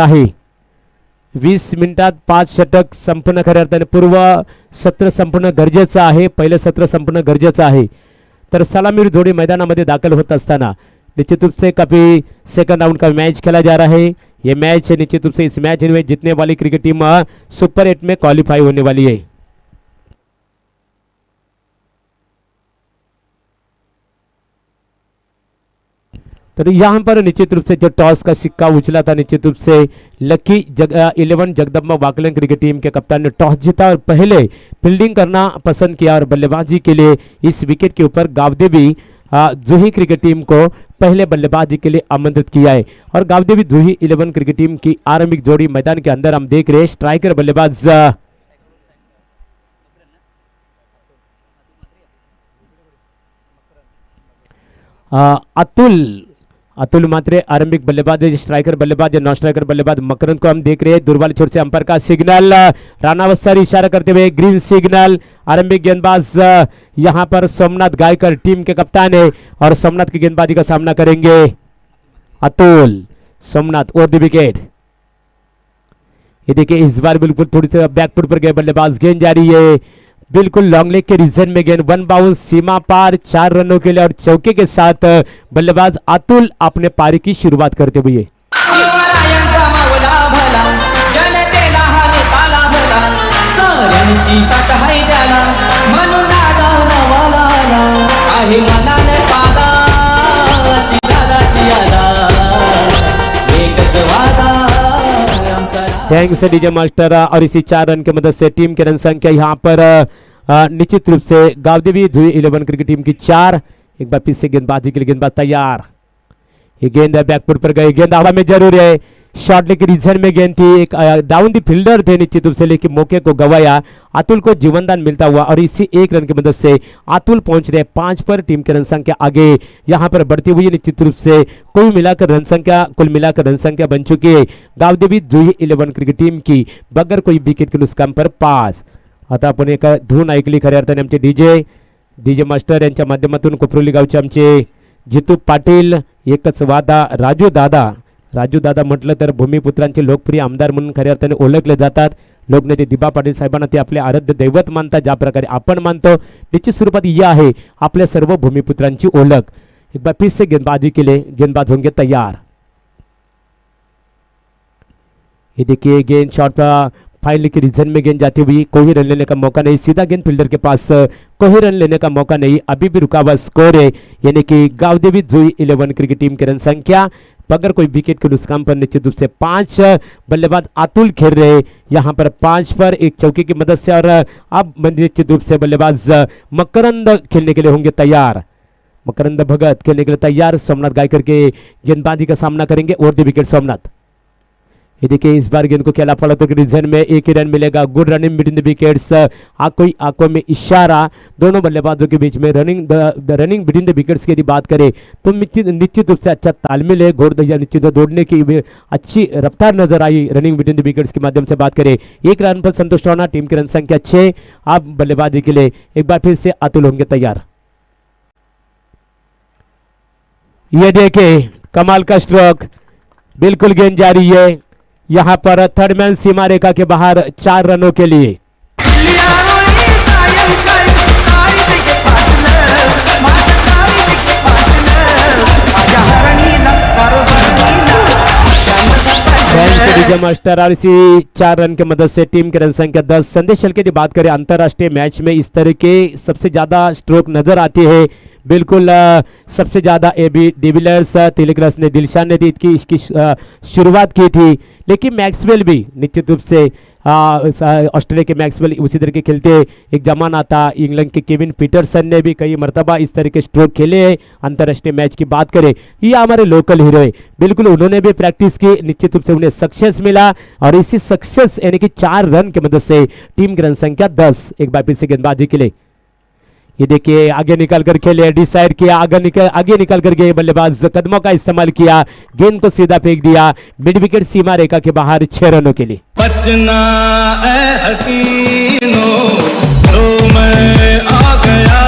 आहे. 20 मिनिटात 5 षटक संपन्न खऱ्या अर्थाने पूर्व सत्र संपन्न गरजेचं आहे. पहिलं सत्र संपन्न गरजेचं आहे. तर सलामीर जोड़ी मैदानामध्ये दाखल होत असताना निश्चित रूप से काफी सेकंड राउंड का मैच खेला जा रहा है. ये मैच निश्चित रूप से इस मैच में जीतने वाली क्रिकेट टीम सुपर 8 में क्वालिफाई होने वाली है. तो यहाँ पर निश्चित रूप से जो टॉस का सिक्का उछला था निश्चित रूप से लकी 11 जगदम्बा वाकलन क्रिकेट टीम के कप्तान ने टॉस जीता और पहले फील्डिंग करना पसंद किया और बल्लेबाजी के लिए इस विकेट के ऊपर गावदेवी जूही क्रिकेट टीम को पहले बल्लेबाजी के लिए आमंत्रित किया है. और गावदेवी जूही 11 क्रिकेट टीम की आरंभिक जोड़ी मैदान के अंदर हम देख रहे हैं. स्ट्राइकर बल्लेबाज अतुल मात्रे आरंभिक बल्लेबाज, स्ट्राइकर बल्लेबाज, नॉन स्ट्राइकर बल्लेबाज मकरंद को हम देख रहे हैं. दूरवाली छोर से अंपायर का सिग्नल, रानावत सर इशारा करते हुए ग्रीन सिग्नल. आरंभिक गेंदबाज यहां पर सोमनाथ गायकर टीम के कप्तान है और सोमनाथ की गेंदबाजी का सामना करेंगे अतुल. सोमनाथ और द विकेट. ये देखिए इस बार बिल्कुल थोड़ी सी बैकफुट पर गए बल्लेबाज. गेंद जारी है बिल्कुल लॉन्ग लेग के रीजन में. गेंद 1 बाउंस सीमा पार 4 रनों के लिए और चौके के साथ बल्लेबाज अतुल अपने पारी की शुरुआत करते हुए. Thanks DJ master. और इसी 4 रन की मदद से टीम की रन संख्या यहाँ पर निश्चित रूप से गावदेवी जूही 11 क्रिकेट टीम की 4. एक बार फिर से गेंदबाजी के लिए गेंदबाज तैयार. ये गेंद बैकफुट पर गई. गेंद हवा में जरूर है. शॉर्ट लेग रीजन में गेंद थी. एक डाउन दी फील्डर थे निश्चित रूप से, लेकिन मौके को गवाया. अतुल को जीवनदान मिलता हुआ और इसी 1 रन की मदद से अतुल पहुंच रहे 5 पर. टीम की रन संख्या आगे यहां पर बढ़ती हुई निश्चित रूप से कुल मिलाकर रन संख्या बन चुकी है गावदेवी जूही 11 क्रिकेट टीम की बगैर कोई विकेट के नुकसान पर 5. आता आपण एक धून ऐकली खऱ्या अर्थाने आमचे डीजे मास्टर यांच्या माध्यमातून कोपरोली गावचे आमचे जितू पाटील. एकच वादा राजू दादा म्हटलं तर भूमिपुत्रांचे लोकप्रिय आमदार म्हणून खऱ्या अर्थाने ओळखले जातात. लोकनेते दिबा पाटील साहेबांना ते आपले आराध्य दैवत मानतात. ज्या प्रकारे आपण मानतो निश्चित स्वरूपात यह आहे आपल्या सर्व भूमिपुत्रांची ओळख. एक बार फिर से गेंदबाजी के लिए गेंदबाज होंगे तैयार. ये देखिए गेंद शॉट फाइनल के रीजन में गेंद जाती हुई. कोई रन लेने का मौका नहीं. सीधा गेंद फील्डर के पास. कोई रन लेने का मौका नहीं. अभी भी रुका हुआ स्कोर है. यानी कि गावदेवी जूही 11 क्रिकेट टीम की रन संख्या बगैर कोई विकेट के नुकसान पर निश्चित रूप से 5. बल्लेबाज अतुल खेल रहे यहां पर 5 पर एक चौके की मदद से. और अब निश्चित रूप से बल्लेबाज मकरंद खेलने के लिए होंगे तैयार. मकरंद भगत खेलने के लिए तैयार. सोमनाथ गायकर के गेंदबाजी का सामना करेंगे और द विकेट सोमनाथ. ये देखिए इस बार गेंद को खेला पड़ा तो रीजन में 1 ही रन मिलेगा. Good running between the wickets. आंखों में इशारा. दोनों बल्लेबाजों के बीच में रनिंग बिटवीन द विकेट्स की यदि बात करें तो निश्चित रूप से अच्छा तालमेल है. निश्चित दौड़ने की अच्छी रफ्तार नजर आई रनिंग बिटवीन द विकेट्स के माध्यम से बात करें. 1 रन पर संतुष्ट होना. टीम की रन संख्या 6. अब बल्लेबाजी के लिए एक बार फिर से अतुल होंगे तैयार. ये देखे कमाल का स्ट्रोक. बिल्कुल गेंद जारी है यहां पर थर्ड मैन सीमा रेखा के बाहर 4 रनों के लिए. विजय मास्टर. और इसी 4 रन की मदद से टीम की रन संख्या 10. संदेश हल्के की बात करें अंतरराष्ट्रीय मैच में इस तरह के सबसे ज्यादा स्ट्रोक नजर आती है. बिल्कुल सबसे ज्यादा एबी डिविलियर्स तिलक ने दिलशान ने इसकी शुरुआत की थी. लेकिन मैक्सवेल भी निश्चित रूप से ऑस्ट्रेलिया के मैक्सवेल उसी तरह के खेलते. एक जमाना था इंग्लैंड के केविन पीटरसन ने भी कई मरतबा इस तरह के स्ट्रोक खेले हैं. अंतर्राष्ट्रीय मैच की बात करें ये हमारे लोकल हीरो है. बिल्कुल उन्होंने भी प्रैक्टिस की. निश्चित रूप से उन्हें सक्सेस मिला और इसी सक्सेस यानी कि 4 रन की मदद से टीम की रन संख्या 10. एक बार फिर से गेंदबाजी के लिए ये देखिए आगे निकल कर खेले. डिसाइड किया आगे निकल कर गए बल्लेबाज. कदमों का इस्तेमाल किया. गेंद को सीधा फेंक दिया मिड विकेट सीमा रेखा के बाहर 6 रनों के लिए. बचना ए हसीनो तो मैं आ गया.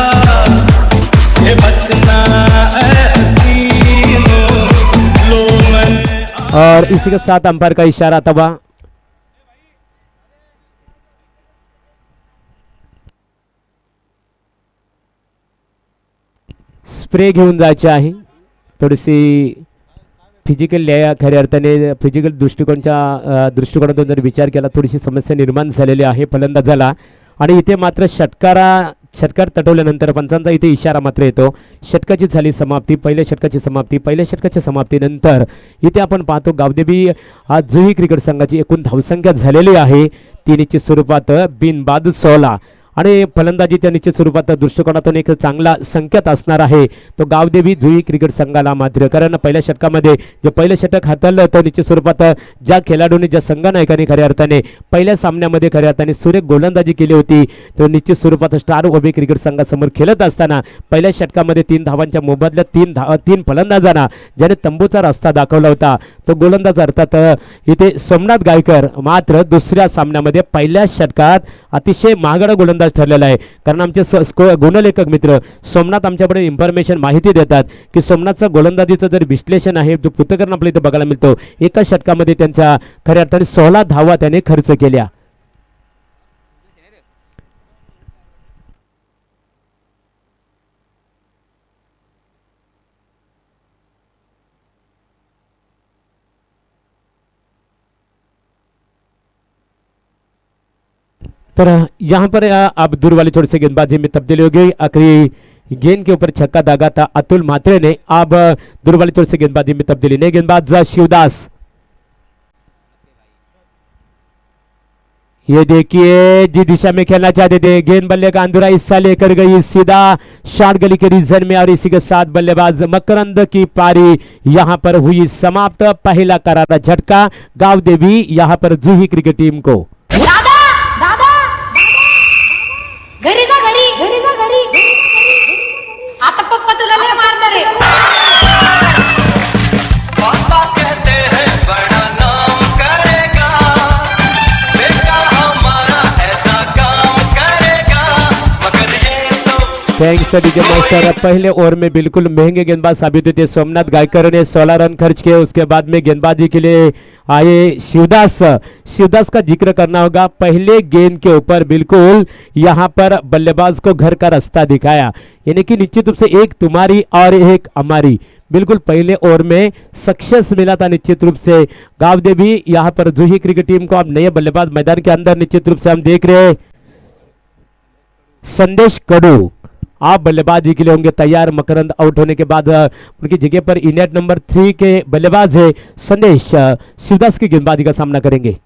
ये बचना ए हसीनो लो मैं. और इसी के साथ अंपायर का इशारा तबा स्प्रे घेऊन जायचे आहे. थोडीशी फिजिकल खऱ्या अर्थाने फिजिकल दृष्टिकोनातून जर विचार केला थोडीशी समस्या निर्माण झालेली आहे फलंदाजाला. आणि इथे मात्र षटकार तटवल्यानंतर पंचांचा इथे इशारा मात्र येतो. षटकाची झाली समाप्ती, पहिल्या षटकाच्या समाप्तीनंतर इथे आपण पाहतो गावदेवी जुही क्रिकेट संघाची एकूण धावसंख्या झालेली आहे ती निश्चित स्वरूपात बिनबाद 16 आणि फलंदाजीच्या निश्चित स्वरूपात दृष्टिकोनातून एक चांगला संकेत असणार आहे तो गावदेवी जुई क्रिकेट संघाला मात्र. कारण पहिल्या षटकामध्ये जे पहिलं षटक हाताळलं तर निश्चित स्वरूपात ज्या खेळाडूंनी ज्या संघनायकांनी खऱ्या अर्थाने पहिल्या सामन्यामध्ये खऱ्या अर्थाने सुरेख गोलंदाजी केली होती तो निश्चित स्वरूपात स्टार ओबी क्रिकेट संघासमोर खेळत असताना पहिल्या षटकामध्ये 3 धावांच्या मोबदल्यात 3 फलंदाजांना ज्याने तंबूचा रस्ता दाखवला होता तो गोलंदाज अर्थात इथे सोमनाथ गायकर मात्र दुसऱ्या सामन्यामध्ये पहिल्या षटकात अतिशय महागडा गोलंदाज ठरलेला आहे. कारण आमचे गुणलेखक मित्र सोमनाथ आमच्याकडे इन्फॉर्मेशन माहिती देतात की सोमनाथचं गोलंदाजीचं जर विश्लेषण आहे जो पृथक्करण आपल्याला इथे बघायला मिळतो एका षटकामध्ये त्यांच्या खऱ्या अर्थाने 16 धावा त्याने खर्च केल्या. तर यहाँ पर अब दूर वाली थोड़ी सी गेंदबाजी में तब्दीली हो गई. आखिरी गेंद के ऊपर छक्का दागा था अतुल म्हात्रे ने. अब दूर वाली थोड़ी सी गेंदबाजी में तब्दीली. नए गेंदबाज शिवदास. ये देखिए जिस दिशा में खेलना चाहते थे गेंद बल्ले का अंदूरा हिस्सा लेकर गई सीधा शॉर्ट गली के रीजन में और इसी के साथ बल्लेबाज मकरंद की पारी यहां पर हुई समाप्त. पहला करारा झटका गावदेवी यहां पर जुही क्रिकेट टीम को. घरी जा घरी आता पप्पा तुला लय मारणार आहे. पापा कहते हैं बड़ा नाम करेगा बेटा हमारा ऐसा काम करेगा मगर ये तो थैंक्स डीजे मास्टर. पहले ओवर में बिल्कुल महंगे गेंदबाज साबित हुए थे सोमनाथ गायकर ने 16 रन खर्च किए. उसके बाद में गेंदबाजी के लिए आए शिवदास का जिक्र करना होगा. पहले गेंद के ऊपर बिल्कुल यहां पर बल्लेबाज को घर का रास्ता दिखाया यानी कि निश्चित रूप से एक तुम्हारी और एक हमारी बिल्कुल पहले ओवर में सक्सेस मिला था. निश्चित रूप से गावदेवी यहां पर जुही क्रिकेट टीम को अब नए बल्लेबाज मैदान के अंदर निश्चित रूप से हम देख रहे हैं. संदेश कडू आप बल्लेबाजी के लिए होंगे तैयार. मकरंद आउट होने के बाद उनकी जगह पर इंडिया नंबर 3 के बल्लेबाज है संदेश शिवदास की गेंदबाजी का सामना करेंगे.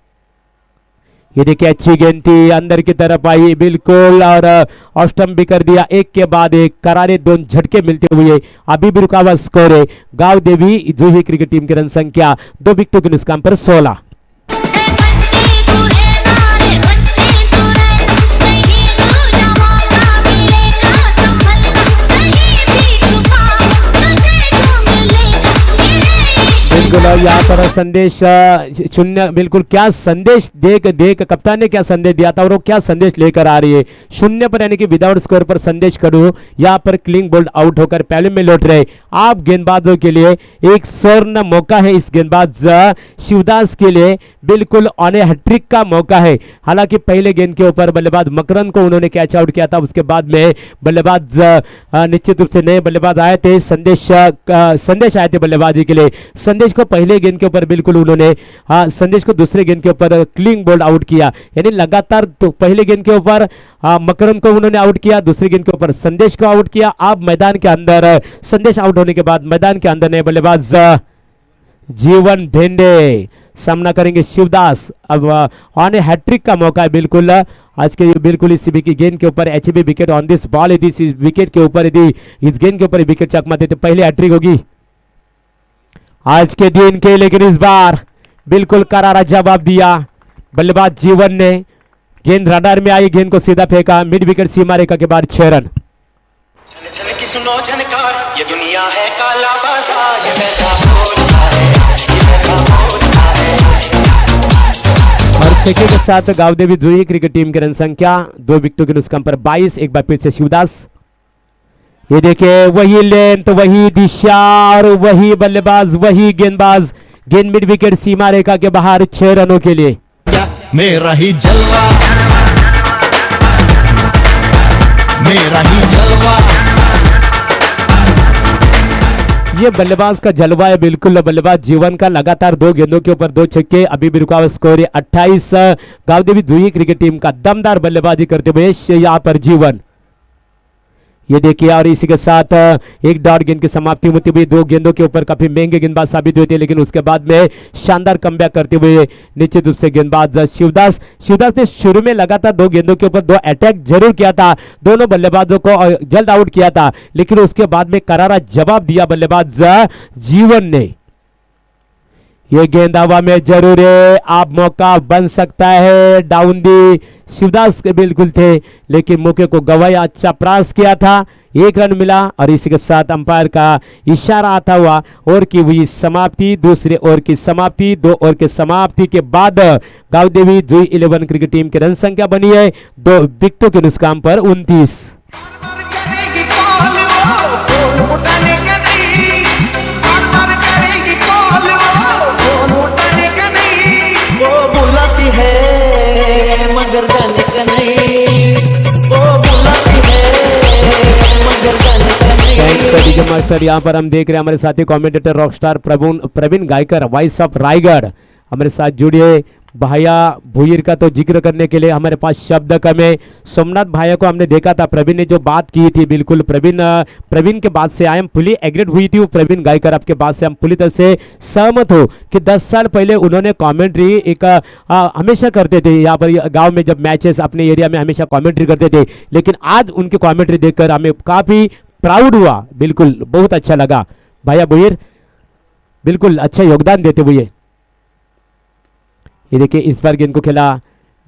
ये देखिए अच्छी गेंद थी अंदर की तरफ आई बिल्कुल और ऑफ स्टंप भी कर दिया. एक के बाद एक करारे 2 झटके मिलते हुए अभी भी रुका हुआ स्कोर है गावदेवी जुही क्रिकेट टीम की रन संख्या 2 विकेटों के नुकसान पर 16. यहाँ पर संदेश 0 बिल्कुल क्या संदेश देख कप्तान ने क्या संदेश दिया था और वो क्या संदेश लेकर आ रही है 0 पर यानी कि विदाउट स्कोर पर संदेश कडू यहाँ पर क्लीन बोल्ड आउट होकर पहले में लौट रहे. आप गेंदबाजों के लिए एक स्वर्ण मौका है. इस गेंदबाज शिवदास के लिए बिल्कुल ऑन ए हैट्रिक का मौका है. हालांकि पहले गेंद के ऊपर बल्लेबाज मकरंद को उन्होंने कैच आउट किया था. उसके बाद में बल्लेबाज निश्चित रूप से नए बल्लेबाज आए थे संदेश आए थे बल्लेबाजी के लिए. संदेश को पहले गेंद के ऊपर बिल्कुल उन्होंने संदेश को दूसरे गेंद के ऊपर क्लीन बोल्ड आउट किया यानी लगातार तो पहले गेंद के ऊपर मकरंद को उन्होंने आउट किया दूसरे गेंद के ऊपर संदेश को आउट किया. अब मैदान के अंदर संदेश आउट होने के बाद मैदान के अंदर नए बल्लेबाज जीवन भेंडे सामना करेंगे शिवदास. अब ऑन ए हैट्रिक का मौका है बिल्कुल आज के बिल्कुल इस गेंद के ऊपर HB wicket on this ball यदि इस विकेट के ऊपर यदि इस गेंद के ऊपर विकेट चकमाते तो पहले हैट्रिक होगी आज के दिन के. लेकिन इस बार बिल्कुल करारा जवाब दिया बल्लेबाज जीवन ने. गेंद रडार में आई गेंद को सीधा फेंका मिड विकेट सीमा रेखा के बाद 6 रन. की सुनो झनकार ये दुनिया है काला बाजार ये पैसा बोलता है ये पैसा बोलता है. और छक्के के साथ गावदेवी जुही क्रिकेट टीम की रन संख्या 2 विकेटों के नुकसान पर 22. एक बार फिर से शिवदास. ये देखिए वही लेंथ वही दिशा और वही बल्लेबाज वही गेंदबाज गेंद मिड विकेट सीमा रेखा के बाहर 6 रनों के लिए। मेरा ही जलवा, मेरा ही जलवा। ये बल्लेबाज का जलवा है, बिल्कुल बल्लेबाज जीवन का। लगातार 2 गेंदों के ऊपर 2 छक्के। अभी भी रुका हुआ score 28। Gavdevi Juhi cricket team का दमदार बल्लेबाजी करते हुए यहाँ पर जीवन। ये देखिए, और इसी के साथ एक डॉट गेंद की समाप्ति होती हुई। 2 गेंदों के ऊपर काफी महंगे गेंदबाज साबित हुए थे, लेकिन उसके बाद में शानदार कमबैक करते हुए निश्चित रूप से गेंदबाज शिवदास ने शुरू में लगातार 2 गेंदों के ऊपर 2 अटैक जरूर किया था, दोनों बल्लेबाजों को जल्द आउट किया था, लेकिन उसके बाद में करारा जवाब दिया बल्लेबाज जीवन ने। ये गेंद हवा में जरूर है, आप मौका बन सकता है। डाउन दी शिवदास के बिल्कुल थे, लेकिन मौके को गवाया। अच्छा प्रयास किया था, 1 रन मिला। और इसी के साथ अंपायर का इशारा आता हुआ ओवर की हुई समाप्ति। दूसरे ओवर की समाप्ति। 2 ओवर के समाप्ति के बाद गावदेवी जुही 11 क्रिकेट टीम की रन संख्या बनी है 2 विकेटों के नुकसान पर 29। मगर जाने का नहीं, वो बुलाती है मगर जाने का नहीं। सर यहाँ पर हम देख रहे हैं हमारे साथी commentator rockstar Praveen Gaykar, voice of Raigad, हमारे साथ जुड़िए। भाया भूयर का तो जिक्र करने के लिए हमारे पास शब्द कम है। सोमनाथ भाया को हमने देखा था, प्रवीण ने जो बात की थी, बिल्कुल प्रवीण के बात से आई एम फुली एग्रीड हुई थी। प्रवीण गायकर, आपके बात से हम पूरी तरह से सहमत हो कि 10 साल पहले उन्होंने कमेंट्री एक हमेशा करते थे। यहाँ पर गांव में जब मैचेस अपने एरिया में हमेशा कमेंट्री करते थे, लेकिन आज उनकी कमेंट्री देखकर हमें काफी प्राउड हुआ। बिल्कुल बहुत अच्छा लगा। भाया भूयर बिल्कुल अच्छा योगदान देते हुए। ये देखिए, इस बार गेंद को खेला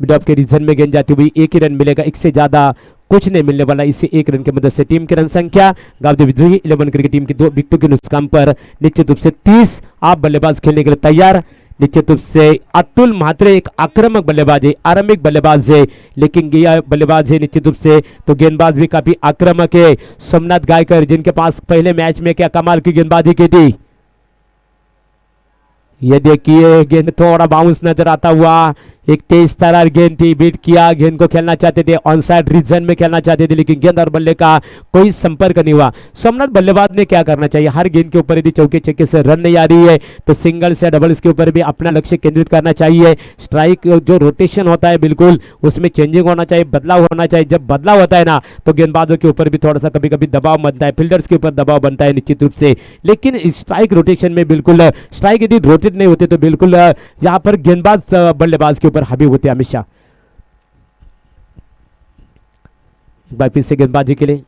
मिड ऑफ के रीजन में, गेंद जाती हुई 1 ही रन मिलेगा, इससे ज्यादा कुछ नहीं मिलने वाला। इसी 1 रन की मदद से टीम की रन संख्या गावदेवी जुही 11 क्रिकेट टीम की 2 विकेटों के नुकसान पर निश्चित रूप से 30। आप बल्लेबाज खेलने के लिए तैयार। निश्चित रूप से अतुल म्हात्रे एक आक्रामक बल्लेबाज है, आरंभिक बल्लेबाज है, लेकिन यह बल्लेबाज है निश्चित रूप से तो गेंदबाज भी काफी आक्रामक है। सोमनाथ गायकर, जिनके पास पहले मैच में क्या कमाल की गेंदबाजी की थी। ये देखिए, गेंद थोड़ा बाउंस नजर आता हुआ, एक तेज तरार गेंद थी, बीट किया। गेंद को खेलना चाहते थे, ऑन साइड रीजन में खेलना चाहते थे, लेकिन गेंद और बल्ले का कोई संपर्क नहीं हुआ। सोमनाथ बल्लेबाज ने क्या करना चाहिए, हर गेंद के ऊपर यदि चौके छक्के से रन नहीं आ रही है तो सिंगल्स या डबल्स के ऊपर भी अपना लक्ष्य केंद्रित करना चाहिए। स्ट्राइक जो रोटेशन होता है बिल्कुल उसमें चेंजिंग होना चाहिए, बदलाव होना चाहिए। जब बदलाव होता है ना तो गेंदबाजों के ऊपर भी थोड़ा सा कभी कभी दबाव बनता है, फील्डर्स के ऊपर दबाव बनता है निश्चित रूप से। लेकिन स्ट्राइक रोटेशन में बिल्कुल स्ट्राइक यदि रोटेट नहीं होते तो बिल्कुल यहाँ पर गेंदबाज बल्लेबाज के ऊपर हावी होते हमेशा। एक बार फिर से गेंदबाजी के लिए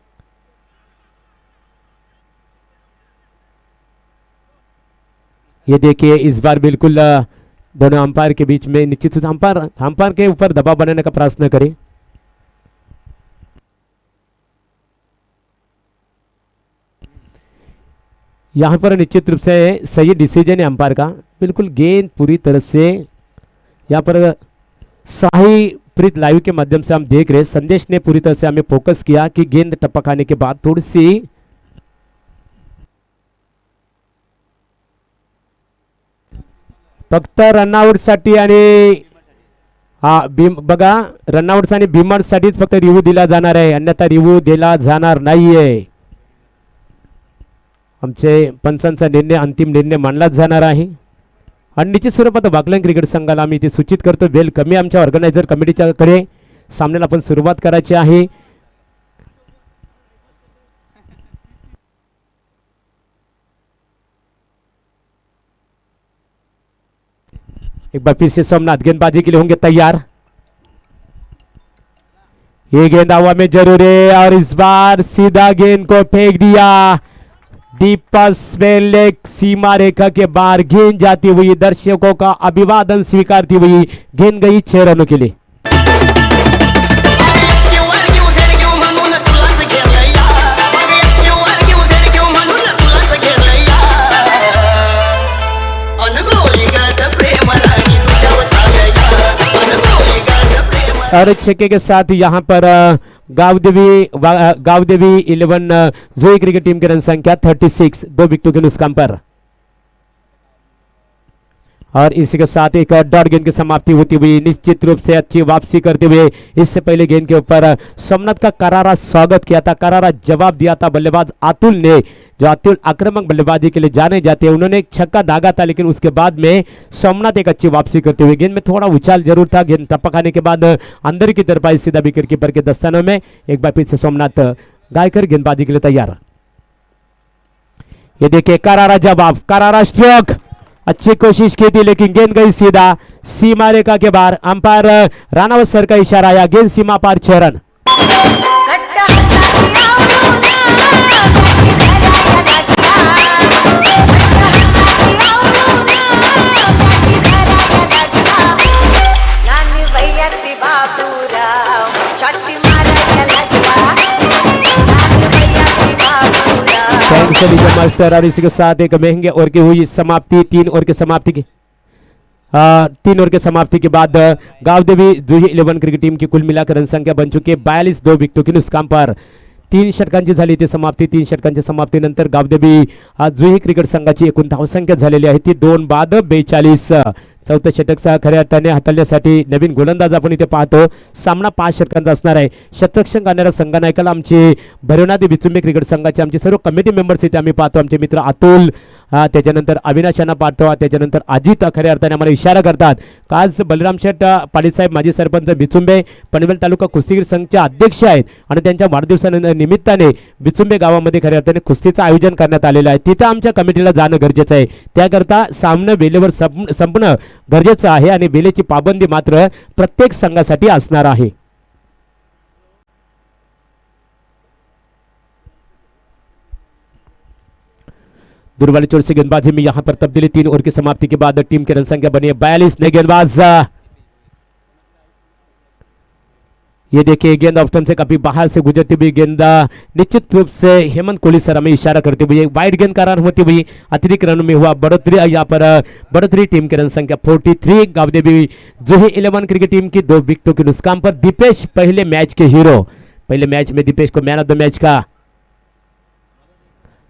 ये देखिए, इस बार बिल्कुल दोनों अंपायर के बीच में निश्चित रूप से अंपायर के ऊपर दबाव बनाने का प्रयास न करें। यहां पर निश्चित रूप से सही डिसीजन है अंपायर का। बिल्कुल गेंद पूरी तरह से यहां पर साही प्रीत लाइव के माध्यम से हम देख रहे हैं, संदेश ने पूरी तरह से हमें फोकस किया कि गेंद टपक आने के बाद थोड़ी सी फक्त रनआउट साठी आणि बघा रनआउट आणि भीमड साठीच फक्त रिव्ह्यू दिला जाणार आहे, अन्यथा रिव्ह्यू दिला जाणार नाहीये। आमचे पंचांचा निर्णय अंतिम निर्णय मानलाच जाणार आहे आणि निश्चित स्वरूपात वाकलन क्रिकेट संघाला आम्ही इथे सूचित करतो वेल कमी आमच्या ऑर्गनायझर कमिटीच्या कडे सामन्याला आपण सुरुवात करायची आहे। एक बार फिर से सोमनाथ गेंदबाजी के लिए होंगे तैयार। ये गेंद हवा में जरूर है और इस बार सीधा गेंद को फेंक दिया डीपस लेग सीमा रेखा के बाहर। गेंद जाती हुई दर्शकों का अभिवादन स्वीकारती हुई गेंद गई 6 रनों के लिए। और छक्के के साथ यहां पर गावदेवी 11 जुही क्रिकेट टीम की रन संख्या 36, 2 विकेटों के नुकसान पर। और इसी के साथ एक डॉट गेंद की समाप्ति होती हुई निश्चित रूप से अच्छी वापसी करते हुए इससे पहले गेंद के ऊपर सोमनाथ का करारा स्वागत किया था, करारा जवाब दिया था बल्लेबाज अतुल ने, जो अतुल आक्रामक बल्लेबाजी के लिए जाने जाते हैं। उन्होंने एक छक्का दागा था, लेकिन उसके बाद में सोमनाथ एक अच्छी वापसी करते हुए, गेंद में थोड़ा उछाल जरूर था, गेंद टपक आने के बाद अंदर की तरफ आई सीधा विकेट कीपर के दस्तानों में। एक बार फिर से सोमनाथ गायकर गेंदबाजी के लिए तैयार। ये देखिए करारा जवाब, करारा स्ट्रोक, अच्छी कोशिश की थी लेकिन गेंद गई सीधा सीमा रेखा के बाहर। अंपायर रानावत सर का इशारा आया, गेंद सीमा पार 6 रन। मास्टर और इसी के साथ एक महंगे ओवर की हुई समाप्ति। 3 ओवर की समाप्ति की 3 ओवर के समाप्ति के बाद गावदेवी जुही 11 क्रिकेट टीम की कुल मिलाकर रन संख्या बन चुकी है 42, 2 विकेटों की नुकसान पर 3 षटकांची झाली ती समाप्ती। 3 षटकांच्या समाप्तीनंतर गावदेवी जुही क्रिकेट संघाची एकूण धावसंख्या झालेली आहे ती 2 बाद 42। चौथं षटक खऱ्या अर्थाने हाताळण्यासाठी नवीन गोलंदाज आपण इथे पाहतो। सामना 5 षटकांचा असणार आहे। शतरक्षण करणाऱ्या संघनायकाला आमचे भैरवनाथ बिचुंबे क्रिकेट संघाचे आमचे सर्व कमिटी मेंबर्स इथे आम्ही पाहतो। आमचे मित्र अतुल, त्याच्यानंतर अविनाश यांना पाहतो, त्याच्यानंतर अजित खऱ्या अर्थाने आम्हाला इशारा करतात। आज बलराम शेठ पाटीलसाहेब माजी सरपंच बिचुंबे पनवेल तालुका कुस्तीगीर संघाचे अध्यक्ष आहेत आणि त्यांच्या वाढदिवसानिमित्ताने बिचुंबे गावामध्ये खऱ्या अर्थाने कुस्तीचं आयोजन करण्यात आलेलं आहे। तिथं आमच्या कमिटीला जाणं गरजेचं आहे, त्याकरता सामना वेळेवर संपणं गरजेचं आहे आणि वेळेची पाबंदी मात्र प्रत्येक संघासाठी असणार आहे। दुर्वाली चोर से गेंदबाजी में यहां पर तब्दीली। 3 ओवर की समाप्ति के बाद टीम की रन संख्या बनी है 42। नए गेंदबाज, ये देखिए गेंद ऑफ स्टंप से काफी बाहर से गुजरती हुई गेंद निश्चित रूप से हेमंत कोहली सर हमें इशारा करते हुए वाइड गेंद का रन होती हुई अतिरिक्त रन में हुआ बढ़ोतरी। यहाँ पर बढ़ोतरी टीम की रन संख्या 43। गावदेवी जुही 11 क्रिकेट टीम की 2 विकेटों के नुकसान पर दीपेश पहले मैच के हीरो। पहले मैच में दीपेश को मैन ऑफ द मैच का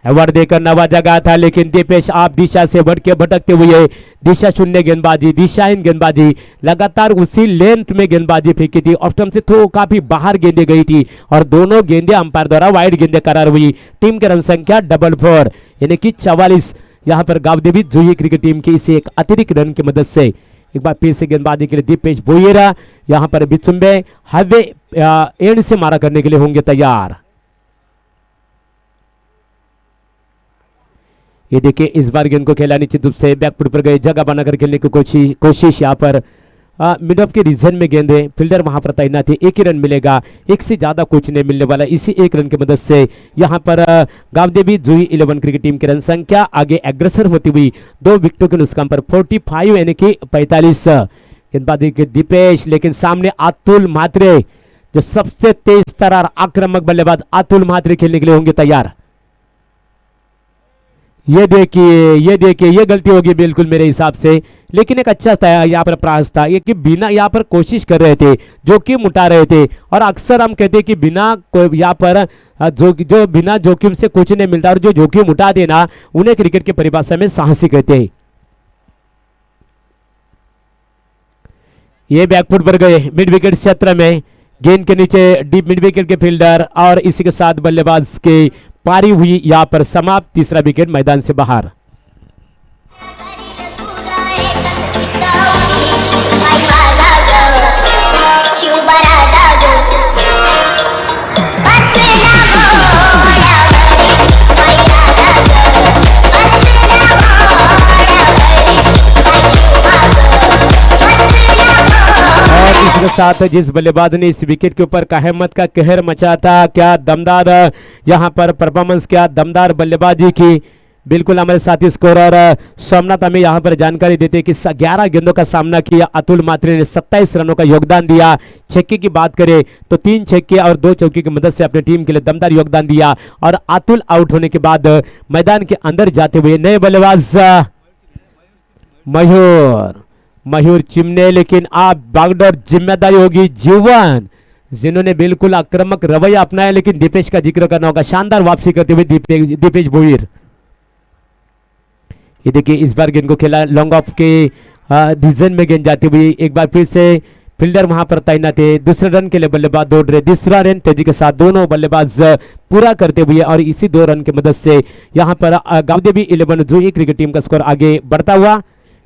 अवार्ड देकर नवाजा गया था, लेकिन दीपेश आप दिशा से बढ़ के भटकते हुए दिशा शून्य गेंदबाजी, दिशाहीन गेंदबाजी, लगातार उसी लेंथ में गेंदबाजी फेंकी थी। ऑफ स्टंप से तो काफी बाहर गेंदें गई थी और दोनों गेंदें अंपायर द्वारा वाइड गेंदें करार हुई। टीम की रन संख्या 4 यानी कि 44। यहां पर गावदेवी जुही क्रिकेट टीम की इसे एक अतिरिक्त रन की मदद से एक बार फिर से गेंदबाजी के लिए दीपेश भोयेरा, यहां पर बिचुंबे हाईवे एंड से मारा करने के लिए होंगे तैयार। ये देखिए इस बार गेंद को खेला निश्चित रूप से बैकफुट पर गए, जगह बनाकर खेलने की कोशिश यहाँ पर मिड ऑफ के रीजन में गेंद है, फील्डर वहां पर तैनात है। 1 ही रन मिलेगा, 1 से ज्यादा कुछ नहीं मिलने वाला। इसी 1 रन की मदद से यहाँ पर गावदेवी जुही 11 क्रिकेट टीम की रन संख्या आगे एग्रेसर होती हुई 2 विकेटों के नुकसान पर 45 यानी कि 45। गेंदबाजी के दीपेश, लेकिन सामने अतुल म्हात्रे, जो सबसे तेज तरार आक्रामक बल्लेबाज अतुल म्हात्रे खेलने के लिए होंगे तैयार। ये देखिए ये गलती होगी बिल्कुल मेरे हिसाब से, लेकिन एक अच्छा था यहाँ पर प्रयास था ये कि बिना यहाँ पर कोशिश कर रहे थे, जोखिम उठा रहे थे। और अक्सर हम कहते हैं कि बिना यहाँ पर जो बिना जोखिम से कुछ नहीं मिलता और जो जोखिम उठा देना उन्हें क्रिकेट की परिभाषा में साहसी कहते हैं। ये बैकफुट पर गए मिड विकेट क्षेत्र में, गेंद के नीचे डीप मिड विकेट के फील्डर और इसी के साथ बल्लेबाज के पारी हुई यहाँ पर समाप्त। तीसरा विकेट मैदान से बाहर। इसके साथ जिस बल्लेबाज ने इस विकेट के ऊपर कहमत का कहर मचा था, क्या दमदार यहां पर परफॉर्मेंस, क्या दमदार बल्लेबाजी की। बिल्कुल हमारे साथी स्कोरर सोमनाथ हमें यहां पर जानकारी देते कि 11 गेंदों का सामना किया अतुल म्हात्रे ने, 27 रनों का योगदान दिया। छक्के की बात करें तो 3 छक्के और 2 चौके की मदद से अपनी टीम के लिए दमदार योगदान दिया। और अतुल आउट होने के बाद मैदान के अंदर जाते हुए नए बल्लेबाज मयूर चिमने, लेकिन आप बागडोर जिम्मेदारी होगी जीवन, जिन्होंने बिल्कुल आक्रामक रवैया अपनाया। लेकिन दीपेश का जिक्र करना होगा, शानदार वापसी करते हुए दीपेश भोईर। ये देखिए इस बार गेंद को खेला लॉन्ग ऑफ के डिजाइन में गेंद जाती हुई। एक बार फिर से फील्डर वहां पर तैनात है। दूसरे रन के लिए बल्लेबाज दौड़ रहे, तीसरा रन तेजी के साथ दोनों बल्लेबाज पूरा करते हुए और इसी 2 रन की मदद से यहां पर गावदेवी 11 जुही क्रिकेट टीम का स्कोर आगे बढ़ता हुआ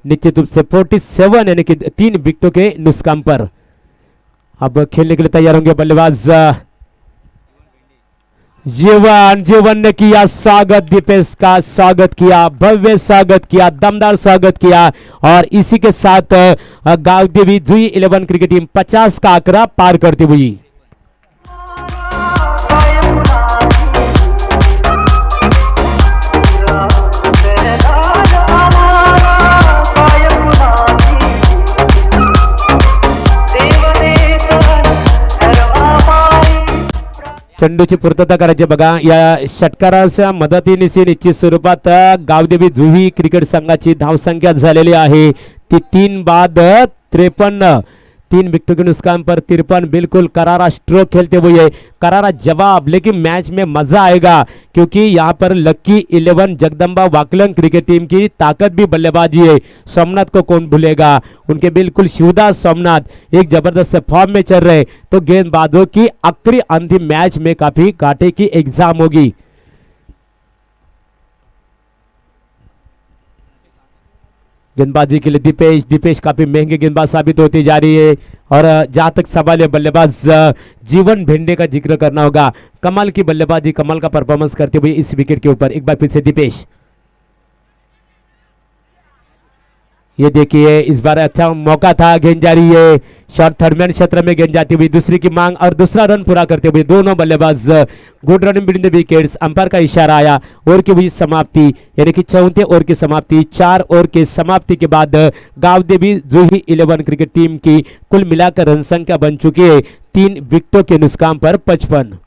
निश्चित रूप से 47 यानी कि 3 विकेटों के नुकसान पर। अब खेलने के लिए तैयार होंगे बल्लेबाज जीवन ने किया स्वागत, दीपेश का स्वागत किया, भव्य स्वागत किया, दमदार स्वागत किया और इसी के साथ गावदेवी जुही 11 क्रिकेट टीम 50 का आंकड़ा पार करती हुई। चेंडूची पूर्तता करायची बघा। या षटकाराच्या मदतीने निश्चित स्वरूपात गावदेवी जुही क्रिकेट संघाची धावसंख्या झालेली आहे ती 3 बाद 53, 3 विकेटों के नुकसान पर 53। बिल्कुल करारा स्ट्रोक खेलते हुए करारा जवाब, लेकिन मैच में मजा आएगा क्योंकि यहाँ पर लक्की 11 जगदम्बा वाकलन क्रिकेट टीम की ताकत भी बल्लेबाजी है। सोमनाथ को कौन भूलेगा, उनके बिल्कुल शिवदास सोमनाथ एक जबरदस्त फॉर्म में चल रहे, तो गेंदबाजों की आखिरी अंतिम मैच में काफी घाटे की एग्जाम होगी। गेंदबाजी के लिए दीपेश काफी महंगे गेंदबाज साबित होती जा रही है। और जहां तक सवाल है बल्लेबाज जीवन भेंडे का जिक्र करना होगा। कमाल की बल्लेबाजी, कमाल का परफॉर्मेंस करते हुए इस विकेट के ऊपर। एक बार फिर से दीपेश, ये देखिए इस बार अच्छा मौका था, गेंद जा रही है शॉर्ट थर्ड क्षेत्र में गेंद जाती हुई, दूसरी की मांग और दूसरा रन पूरा करते हुए दोनों बल्लेबाज good running between the wickets. Umpire का इशारा आया, ओवर की हुई समाप्ति यानी कि 34 ओवर की समाप्ति। 4 ओवर की समाप्ति के बाद गावदेवी जुही 11 क्रिकेट टीम की कुल मिलाकर रन संख्या बन चुकी है 3 विकेटों के नुकसान पर 55।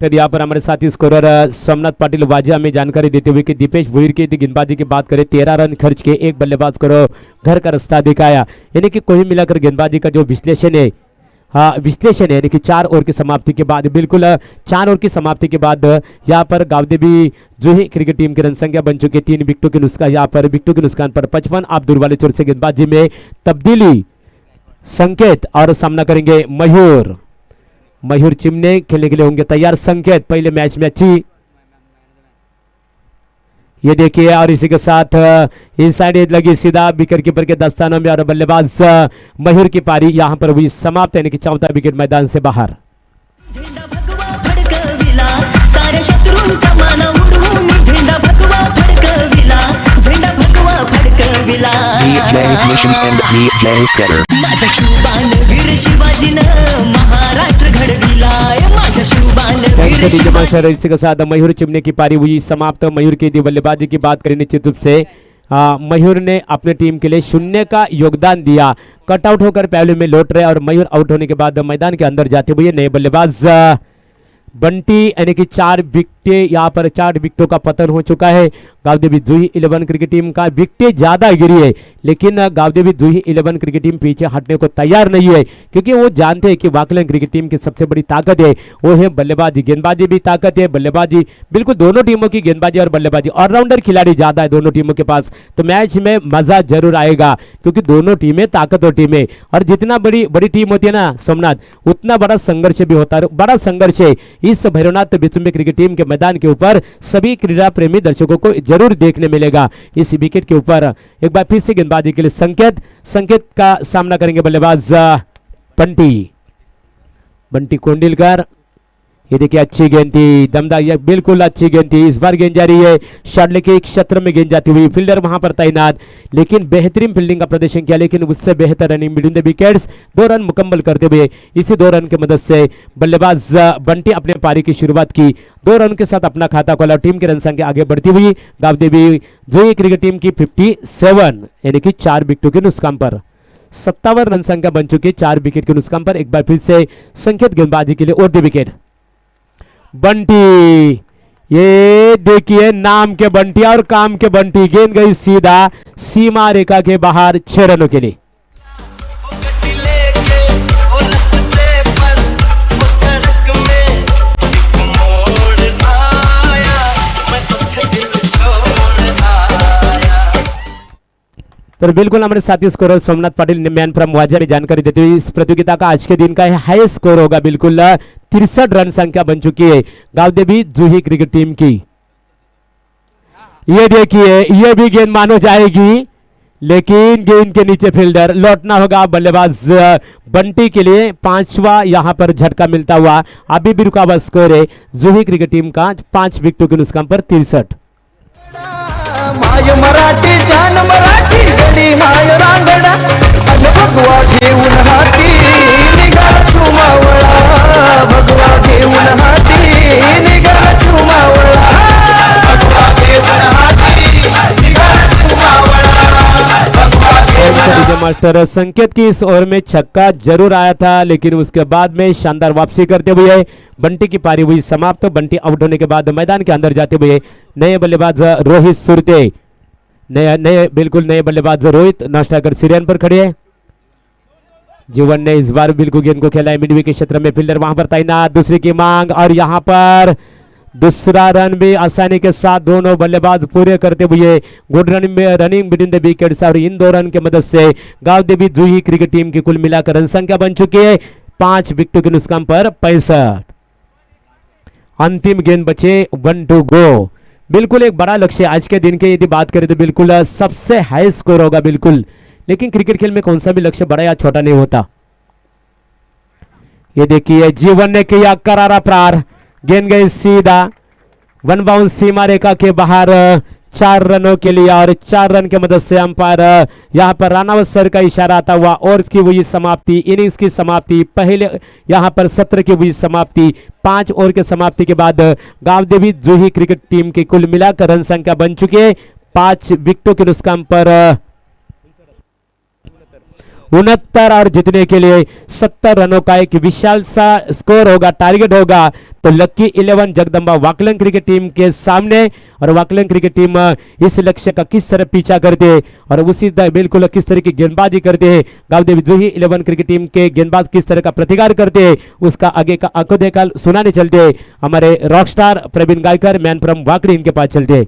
यहाँ पर हमारे साथी स्कोरर सोमनाथ पाटिल वाजिया में जानकारी देते हुए कि दीपेश भोईर की गेंदबाजी की बात करें 13 रन खर्च के एक बल्लेबाज को घर का रास्ता दिखाया। यानी कि कोई मिलाकर गेंदबाजी का जो विश्लेषण है यानी कि 4 ओवर की समाप्ति के बाद, बिल्कुल 4 ओवर की समाप्ति के बाद यहाँ पर गावदेवी जुही क्रिकेट टीम की रन संख्या बन चुकी है 3 विकेटों के नुकसान, यहाँ पर विकेटों के नुकसान पर 55। आप दूर वाले छोर से गेंदबाजी में तब्दीली, संकेत और सामना करेंगे मयूर चिमने खेलने के लिए होंगे तैयार। संकेत पहले मैच में अच्छी, ये देखिए और इसी के साथ इनसाइड एज लगी सीधा विकेट कीपर के दस्तानों में और बल्लेबाज मयूर की पारी यहां पर हुई समाप्त, यानी कि 4था विकेट मैदान से बाहर। झेंडा भगवा फडकविला साऱ्या शत्रूंचा माना उडवून झेंडा भगवा फडकविला झेंडा भगवा फडकविला DJ Mission and DJ Getter. माझ्या शिवबान वीर शिवाजीनं महाराष्ट्र घडविला माझ्या शिवबान वीर शिवाजी। इसी के साथ मयूर चिमने की पारी हुई समाप्त। मयूर की बल्लेबाजी की बात करें निश्चित रूप से मयूर ने अपने टीम के लिए 0 का योगदान दिया, कटआउट होकर पहले में लौट रहे और मयूर आउट होने के बाद मैदान के अंदर जाते हुए नए बल्लेबाज बंटी यानी कि 4 विकेटें, यहाँ पर 4 विकेटों का पतन हो चुका है। गावदेवी जुही 11 क्रिकेट टीम का विकेटें ज्यादा गिरी है, लेकिन गावदेवी जुही 11 क्रिकेट टीम पीछे हटने को तैयार नहीं है क्योंकि वो जानते हैं कि वाकलन क्रिकेट टीम की सबसे बड़ी ताकत है वो है बल्लेबाजी। गेंदबाजी भी ताकत है, बल्लेबाजी बिल्कुल दोनों टीमों की गेंदबाजी और बल्लेबाजी ऑलराउंडर खिलाड़ी ज्यादा है दोनों टीमों के पास, तो मैच में मजा जरूर आएगा क्योंकि दोनों टीमें ताकतवर टीमें, और जितना बड़ी टीम होती है ना सोमनाथ, उतना बड़ा संघर्ष भी होता है। बड़ा संघर्ष है इस भैरवनाथ बिचुम्बी क्रिकेट टीम के मैदान के ऊपर सभी क्रीड़ा प्रेमी दर्शकों को जरूर देखने मिलेगा इस विकेट के ऊपर। एक बार फिर से गेंदबाजी के लिए संकेत का सामना करेंगे बल्लेबाज बंटी कोंडिलकर। ये देखिए अच्छी गेंद थी, दमदार, ये बिल्कुल अच्छी गेंद थी। इस बार गेंद जा रही है शॉट लेके एक क्षेत्र में गेंद जाती हुई, फील्डर वहां पर तैनात, लेकिन बेहतरीन फील्डिंग का प्रदर्शन किया, लेकिन उससे बेहतर running between the wickets, 2 run मुकम्मल करते हुए इसी 2 रन की मदद से बल्लेबाज बंटी अपने पारी की शुरुआत की। 2 रन के साथ अपना खाता खोला, टीम की रन संख्या आगे बढ़ती हुई गावदेवी जुही क्रिकेट टीम की 57 यानी कि 4 विकेटों के नुकसान पर 57 रन संख्या बन चुकी है 4 विकेट के नुकसान पर। एक बार फिर से संकेत गेंदबाजी के लिए और 2 विकेट। बंटी, ये देखिए नाम के बंटी और काम के बंटी, गेंद गई सीधा सीमा रेखा के बाहर 6 रनों के लिए। तो बिल्कुल हमारे साथी scorer Somnath Patil man from वाजा ने जानकारी देते हुए इस प्रतियोगिता का आज के दिन का हाईएस्ट स्कोर होगा बिल्कुल 63 रन संख्या बन चुकी है गावदेवी जूही क्रिकेट टीम की। ये देखिए ये भी गेंद मानो जाएगी, लेकिन गेंद के नीचे फील्डर लौटना होगा बल्लेबाज बंटी के लिए। 5वां यहां पर झटका मिलता हुआ अभी भी रुका हुआ स्कोर है जूही क्रिकेट टीम का 5 विकेटों के नुकसान पर 63। माय मराठी जान मराठी गडी माय रांगडा अन भगवा घेऊन हाती निघाला चुमावळा, भगवा घेऊन हाती निघाला चुमावळा, भगवा घेऊन हाती निघाला चुमावळा, भगवा घेऊन। मास्टर संकेत की इस ओवर में छक्का जरूर आया था, लेकिन उसके बाद में शानदार वापसी करते हुए बंटी की पारी हुई समाप्त। बंटी आउट होने के बाद मैदान के अंदर जाते हुए नए बल्लेबाज रोहित सुरते, बिल्कुल नए बल्लेबाज रोहित नाश्ताकर सिरियन पर खड़े हैं। जीवन ने इस बार बिल्कुल गेंद को खेला है मिडवे के क्षेत्र में, फील्डर वहां पर तैनात, दूसरी की मांग और यहां पर दूसरा रन भी आसानी के साथ दोनों बल्लेबाज पूरे करते हुए good running between the wickets, और इन 2 रन की मदद से गावदेवी जूही क्रिकेट टीम की कुल मिलाकर रन संख्या बन चुकी है 5 विकेटों के नुकसान पर 65। अंतिम गेंद बचे 1 टू गो। बिल्कुल एक बड़ा लक्ष्य आज के दिन के यदि बात करें तो बिल्कुल सबसे हाई स्कोर होगा बिल्कुल, लेकिन क्रिकेट खेल में कौन सा भी लक्ष्य बड़ा या छोटा नहीं होता। ये देखिए जीवन ने किया करारा प्रहार, गेंद गई सीधा 1 बाउंस सीमा रेखा के बाहर 4 रनों के लिए, और 4 रन की मदद से अंपायर यहां पर रानावत सर का इशारा आता हुआ और इसकी हुई समाप्ति, इनिंग्स की समाप्ति, पहले यहां पर सत्र की हुई समाप्ति। 5 ओवर के समाप्ति के बाद गावदेवी जूही क्रिकेट टीम की कुल मिलाकर रन संख्या बन चुकी है 5 विकेटों के नुकसान पर 69, और जीतने के लिए 70 रनों का एक विशाल सा स्कोर होगा, टारगेट होगा तो लक्की 11 जगदंबा वाकलन क्रिकेट टीम के सामने। और वाकलन क्रिकेट टीम इस लक्ष्य का किस तरह पीछा करते हैं और उसी बिल्कुल किस तरह की गेंदबाजी करते हैं, गावदेवी जूही 11 क्रिकेट टीम के गेंदबाज किस तरह का प्रतिकार करते हैं, उसका आगे का आंखों देखा सुनाने चलते हैं हमारे rockstar Praveen Gaikar man from Wakdi, इनके पास चलते हैं।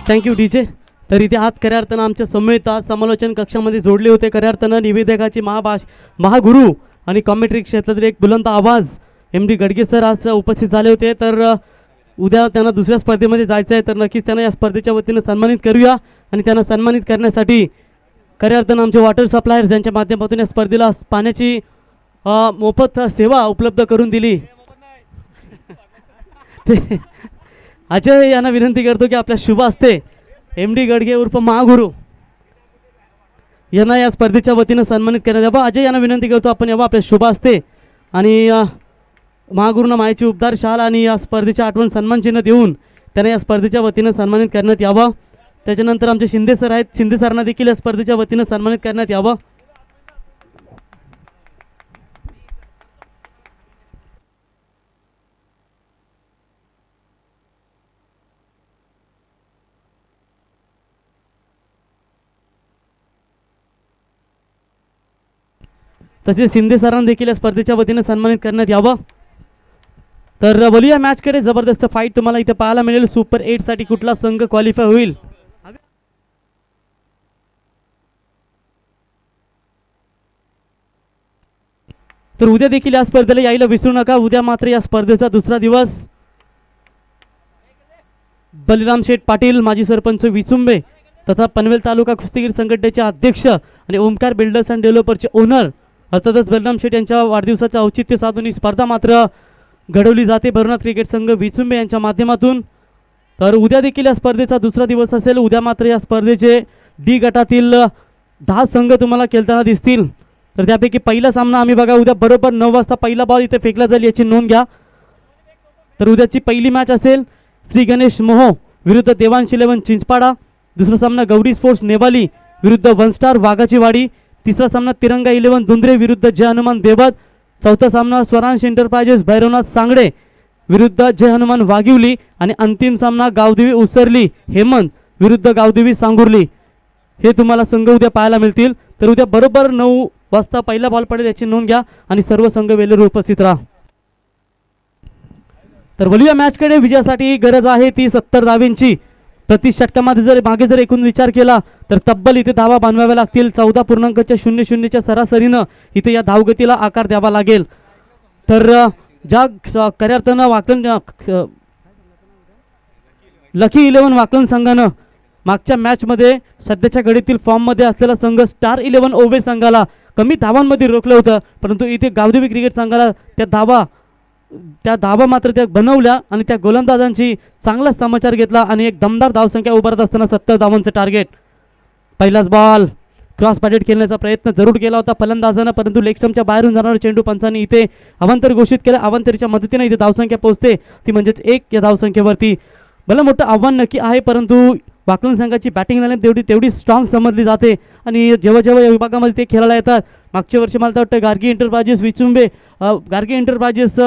Thank you DJ. तर इथे आज खऱ्या अर्थानं आमच्या समवेत आज समालोचन कक्षामध्ये जोडले होते खऱ्या अर्थानं निवेदकाची महागुरू आणि कॉमेंट्री क्षेत्रातील एक बुलंद आवाज MD गडगे सर आज उपस्थित झाले होते। तर उद्या त्यांना दुसऱ्या स्पर्धेमध्ये जायचं आहे, तर नक्कीच त्यांना या स्पर्धेच्या वतीनं सन्मानित करूया। आणि त्यांना सन्मानित करण्यासाठी खऱ्या अर्थानं आमचे वॉटर सप्लायर्स यांच्या माध्यमातून या स्पर्धेला पाण्याची मोफत सेवा उपलब्ध करून दिली ते अजय यांना विनंती करतो की आपल्या शुभ हस्ते MD गडगे उर्फ महागुरू यांना या स्पर्धेच्या वतीनं सन्मानित करण्यात यावं। अजय यांना विनंती करतो आपण यावं आपल्या शुभ हस्ते आणि महागुरूंना मायेची उपदार शाल आणि या स्पर्धेच्या आठवण सन्मानचिन्ह देऊन त्यांना या स्पर्धेच्या वतीनं सन्मानित करण्यात यावं। त्याच्यानंतर आमचे शिंदे सर आहेत, शिंदे सरांना देखील या स्पर्धेच्या वतीनं सन्मानित करण्यात यावं। तसेच शिंदे सरांना देखील या स्पर्धेच्या वतीनं सन्मानित करण्यात यावं। तर बोलूया मॅचकडे. जबरदस्त फाईट तुम्हाला इथे पाहायला मिळेल. सुपर 8 साठी कुठला संघ क्वालिफाय होईल. तर उद्या देखील या स्पर्धेला यायला विसरू नका. उद्या मात्र या स्पर्धेचा दुसरा दिवस. बलिराम शेठ पाटील, माजी सरपंच विचुंबे तथा पनवेल तालुका कुस्तीगीर संघटनेचे अध्यक्ष आणि ओमकार बिल्डर्स अँड डेव्हलपरचे ओनर अर्थातच बलिराम शेठ यांच्या वाढदिवसाचं औचित्य साधून ही स्पर्धा मात्र घडवली जाते भरनाथ क्रिकेट संघ विचुंबे यांच्या माध्यमातून. तर उद्या देखील या स्पर्धेचा दुसरा दिवस असेल. उद्या मात्र या स्पर्धेचे डी गटातील 10 संघ तुम्हाला खेळताना दिसतील. तर त्यापैकी पहिला सामना आम्ही बघा उद्या बरोबर 9 वाजता पहिला बॉल इथे फेकला जाईल याची नोंद घ्या. तर उद्याची पहिली मॅच असेल श्री गणेश मोहो विरुद्ध देवांश 11 चिंचपाडा. दुसरा सामना गौरी स्पोर्ट्स नेवाली विरुद्ध वन स्टार वाघाची वाडी. तिसरा सामना तिरंगा 11 दुंद्रे विरुद्ध जय हनुमान देवत. चौथा सामना स्वरांश एंटरप्राइजेस भैरवनाथ सांगडे विरुद्ध जय हनुमान वाघिवली. आणि अंतिम सामना गावदेवी उसरली हेमंत विरुद्ध गावदेवी सांगुर्ली. हे तुम्हाला संघ उद्या पाहायला मिळतील. तर उद्या बरोबर 9 वाजता पहिला बॉल पडेल याची नोंद घ्या आणि सर्व संघ वेळेवर उपस्थित राहा. तर बोलूया मॅचकडे. विजयासाठी गरज आहे ती 70 धावेंची. प्रति षटकामध्ये जर मागे जर एकूण विचार केला तर तब्बल इथे धावा बांधवाव्या लागतील. 14.00च्या सरासरीनं इथे या धावगतीला आकार द्यावा लागेल. तर ज्या खऱ्या अर्थानं वाकलन लकी 11 वाकलन संघानं मागच्या मॅचमध्ये सध्याच्या घडीतील फॉर्ममध्ये असलेला संघ स्टार 11 ओवे संघाला कमी धावांमध्ये रोखलं होतं. परंतु इथे गावदेवी क्रिकेट संघाला त्या धावा मात्र त्या बनवल्या आणि त्या गोलंदाजांची चांगला समाचार घेतला आणि एक दमदार धावसंख्या उभारत असताना 70 धावांचं टार्गेट. पहिलाच बॉल क्रॉस पॅडेड खेळण्याचा प्रयत्न जरूर केला होता फलंदाजानं, परंतु लेग स्टंपच्या बाहेरून जाणारा चेंडू पंचांनी इथे अवांतर घोषित केला. अवांतरीच्या मदतीने इथे धावसंख्या पोहोचते ती म्हणजेच 1 या धावसंख्येवरती. भलं मोठं आव्हान नक्की आहे परंतु वाकलन संघाची बॅटिंग लाईन तेवढी स्ट्रॉंग समजली जाते आणि जेव्हा या विभागामध्ये ते खेळायला येतात. मागच्या वर्षी मला वाटतं गार्गी एंटरप्राइजेस विचुंबे गार्गी एंटरप्राइजेस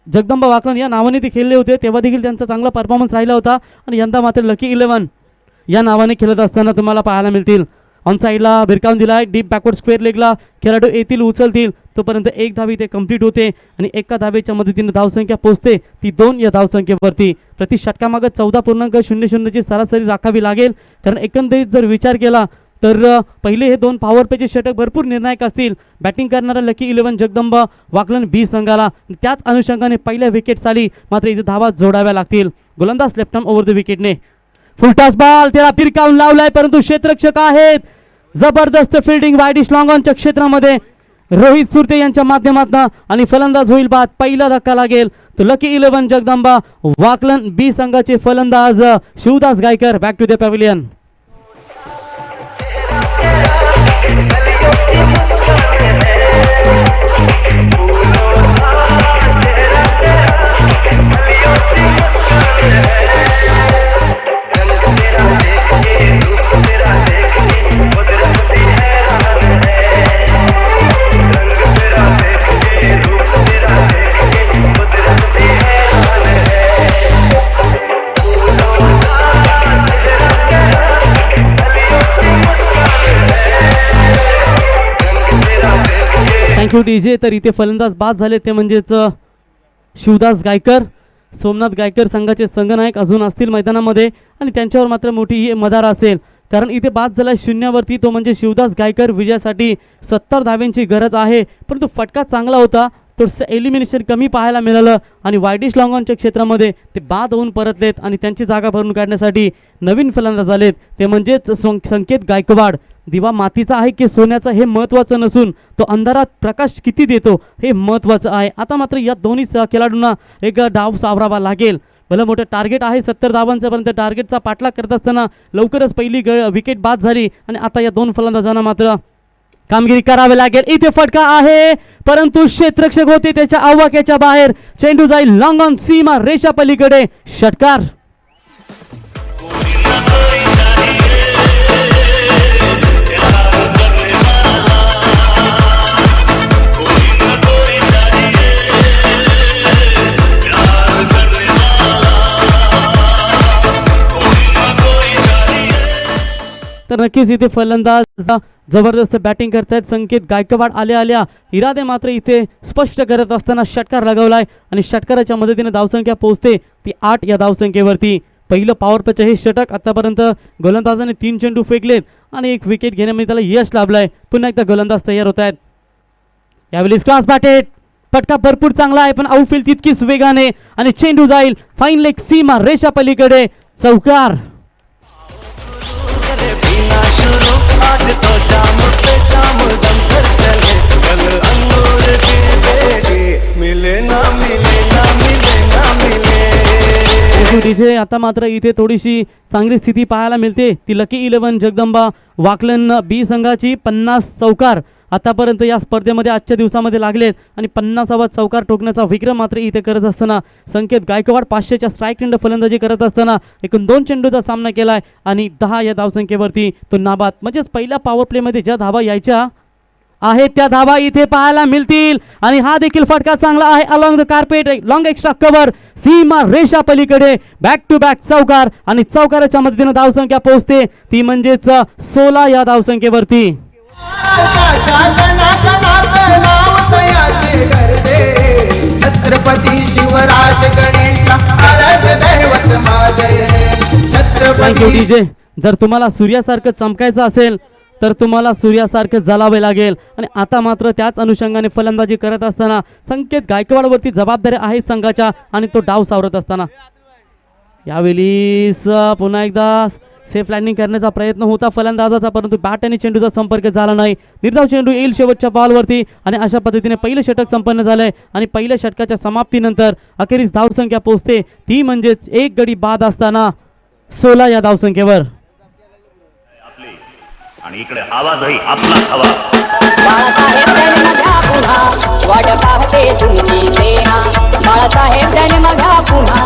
जगदंबा वाकलन या नावाने ते खेळले होते. तेव्हा देखील त्यांचा चांगला परफॉर्मन्स राहिला होता आणि यंदा मात्र लकी 11 या नावाने खेळत असताना तुम्हाला पाहायला मिळतील. ऑन साईडला भिरकावून दिला आहे. डीप बॅकवर्ड स्क्वेअर लेगला खेळाडू येतील उचलतील तोपर्यंत 1 धावी ते कंप्लीट होते आणि एका धावेच्या मदतीने धावसंख्या पोहोचते ती 2 या धावसंख्येवरती. प्रति षटकामागं 14.00ची सरासरी राखावी लागेल. कारण एकंदरीत जर विचार केला तर पहिले हे 2 पॉवर प्लेचे षटक भरपूर निर्णायक असतील. बॅटिंग करणारा लकी 11 जगदंबा वाकलन बी संघाला. त्याच अनुषंगाने पहिल्या विकेट आली मात्र इथे धावा जोडाव्या लागतील. गोलंदाज लेफ्ट आर्म ओव्हर द विकेटने फुलटॉस बॉल त्याला फिरकावून लावलाय परंतु क्षेत्ररक्षक आहेत. जबरदस्त फिल्डिंग वाईडिश लॉंग ऑनच्या क्षेत्रामध्ये रोहित सुरते यांच्या माध्यमातून आणि फलंदाज होईल बाद. पहिला धक्का लागेल तो लकी 11 जगदंबा वाकलन बी संघाचे फलंदाज Shivdas Gaykar. Back to the pavilion. Thank you DJ. तर इथे फलंदाज बाद झाले ते म्हणजेच शिवदास गायकर. सोमनाथ गायकर संघाचे संघनायक अजून असतील मैदानामध्ये आणि त्यांच्यावर मात्र मोठी मदार असेल कारण इथे बाद झाला 0वरती तो म्हणजे शिवदास गायकर. विजयासाठी 70 धाव्यांची गरज आहे परंतु फटका चांगला होता. थोडंसं एलिमिनेशन कमी पाहायला मिळालं आणि वायडिश लॉंगॉनच्या क्षेत्रामध्ये ते बाद होऊन परतलेत आणि त्यांची जागा भरून काढण्यासाठी नवीन फलंदाज आलेत ते म्हणजेच संकेत गायकवाड. दिवा मातीचा आहे की सोन्याचा हे महत्त्वाचं नसून तो अंधारात प्रकाश किती देतो हे महत्त्वाचं आहे. आता मात्र या दोन्ही खेळाडूंना एक डाव सावरावा लागेल. भलं मोठं टार्गेट आहे 70 धावांचं पर्यंत टार्गेटचा पाठलाग करत असताना लवकरच पहिली विकेट बाद झाली आणि आता या 2 फलंदाजांना मात्र कामगिरी करावी लागेल. इथे फटका आहे परंतु क्षेत्ररक्षक होते त्याच्या आवाक्याच्या बाहेर. चेंडू जाईल लॉंग ऑन सीमा रेषा पलीकडे. षटकार. तर तर नक्कीच इथे फलंदाज जबरदस्त बॅटिंग करतायत. संकेत गायकवाड आल्या इरादे मात्र इथे स्पष्ट करत असताना षटकार लगावलाय आणि षटकाराच्या मदतीने धावसंख्या पोहोचते ती 8 या धावसंख्येवरती. पहिलं पॉवर प्लेचं हे षटक. आतापर्यंत गोलंदाजाने 3 चेंडू फेकलेत आणि 1 विकेट घेण्यामध्ये त्याला यश लाभलंय. पुन्हा एकदा गोलंदाज तयार होत आहेत. यावेळी क्रॉस बॅटेड, फटका भरपूर चांगला आहे पण आउटफील्ड तितकीच वेगाने आणि चेंडू जाईल फाईन लेग सीमा रेषा पलीकडे. चौकार. डीजे आता मात्र इथे थोडीशी चांगली स्थिती पाहायला मिळते ती लकी 11 जगदंबा वाकलन बी संघाची. 50 चौकार आतापर्यंत या स्पर्धेमध्ये आजच्या दिवसामध्ये लागलेत आणि 50वा चौकार ठोकण्याचा विक्रम मात्र इथे करत असताना संकेत गायकवाड 500च्या स्ट्राईक रेंड फलंदाजी करत असताना एकूण 2 चेंडूचा सामना केलाय आणि 10 या धावसंख्येवरती तो नाबाद. म्हणजेच पहिल्या पॉवर प्लेमध्ये ज्या धावा यायच्या आहेत त्या धावा इथे पाहायला मिळतील आणि हा देखील फटका चांगला आहे. Along the carpet, long extra cover, सीमा रेषा पलीकडे बॅक टू बॅक चौकार आणि चौकाराच्या मदतीने धावसंख्या पोहोचते ती म्हणजेच 16 या धावसंख्येवरती. छत्रपती शिवराज गणेश दैवत माझे. Thank you DJ. जर तुम्हाला सूर्यासारखं चमकायचं असेल तर तुम्हाला सूर्यासारखं जलावे लागेल आणि आता मात्र त्याच अनुषंगाने फलंदाजी करत असताना संकेत गायकवाडवरती जबाबदारी आहे संघाच्या आणि तो डाव सावरत असताना यावेळी पुन्हा एकदा सेफ लँडिंग करण्याचा प्रयत्न होता फलंदाजाचा परंतु बॅट आणि चेंडूचा संपर्क झाला नाही. निर्धाव चेंडू येईल शेवटच्या बॉलवरती आणि अशा पद्धतीने पहिलं षटक संपन्न झालंय आणि पहिल्या षटकाच्या समाप्तीनंतर अखेरीस धावसंख्या पोहोचते ती म्हणजेच 1 गडी बाद असताना 16 या धावसंख्येवर. आणि इकडे आवाजही आपलाच हवा. बाळासाहेब जन्म घ्या पुन्हा वाट पाहते तुमची सेना. बाळासाहेब जन्म घ्या पुन्हा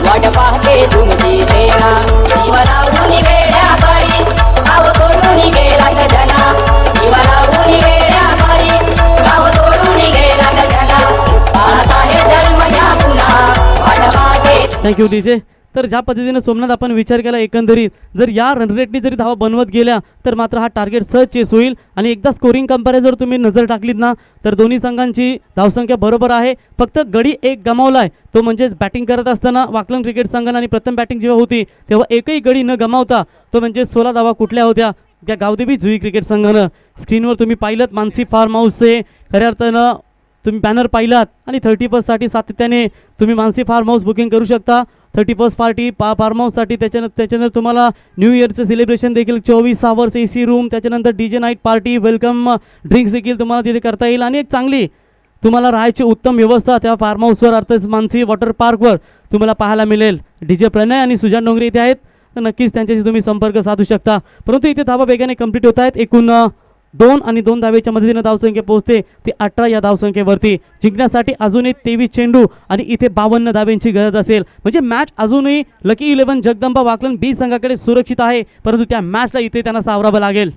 वाट पाहते तुमची सेना. जीवाला उनी वेड्या पारी गाव सोडून गेला जना. जीवाला उनी वेड्या पारी गाव सोडून गेला जना. बाळासाहेब जन्म घ्या पुन्हा वाट पाहते. Thank you DJ. तर ज्या पद्धतीने सोमनाथ आपण विचार केला एकंदरीत जर या रन रेटने जरी धावा बनवत गेल्या तर मात्र हा टार्गेट सहज चेस होईल आणि एकदा स्कोरिंग कंपॅरिझन जर तुम्ही नजर टाकलीत ना तर दोन्ही संघांची धावसंख्या बरोबर आहे. फक्त गडी एक गमावलाय तो म्हणजेच बॅटिंग करत असताना वाकलन क्रिकेट संघाने आणि प्रथम बॅटिंग जेव्हा होती तेव्हा एकही गडी न गमावता तो म्हणजे 16 धावा कुठल्या होत्या त्या गावदेवी जुई क्रिकेट संघानं. स्क्रीनवर तुम्ही पाहिलं मानसी फार्म हाऊसचे खऱ्या अर्थानं तुम्ही बॅनर पाहिलात आणि 30% सातत्याने तुम्ही मानसी फार्म हाऊस बुकिंग करू शकता. 30 पार्टी फार्म हाऊससाठी त्याच्यानंतर तुम्हाला न्यू इयरचं सेलिब्रेशन देखील 24 आवर्स AC रूम त्याच्यानंतर DJ night party welcome drinks देखील तुम्हाला तिथे करता येईल आणि एक चांगली तुम्हाला राहायची उत्तम व्यवस्था त्या फार्म हाऊसवर अर्थात मानसी वॉटर पार्कवर तुम्हाला पाहायला मिळेल. DJ प्रणय आणि सुजान डोंगरे इथे आहेत तर नक्कीच त्यांच्याशी तुम्ही संपर्क साधू शकता. परंतु इथे धावा वेगाने कंप्लीट होत आहेत. एकूण 2 आणि 2 धावेच्या मदतीने धावसंख्या पोहोचते ती 18 या धावसंख्येवरती. जिंकण्यासाठी अजूनही 23 चेंडू आणि इथे 52 धाव्यांची गरज असेल म्हणजे मॅच अजूनही लकी 11 जगदंबा वाकलन बी संघाकडे सुरक्षित आहे परंतु त्या मॅचला इथे त्यांना सावरावं लागेल.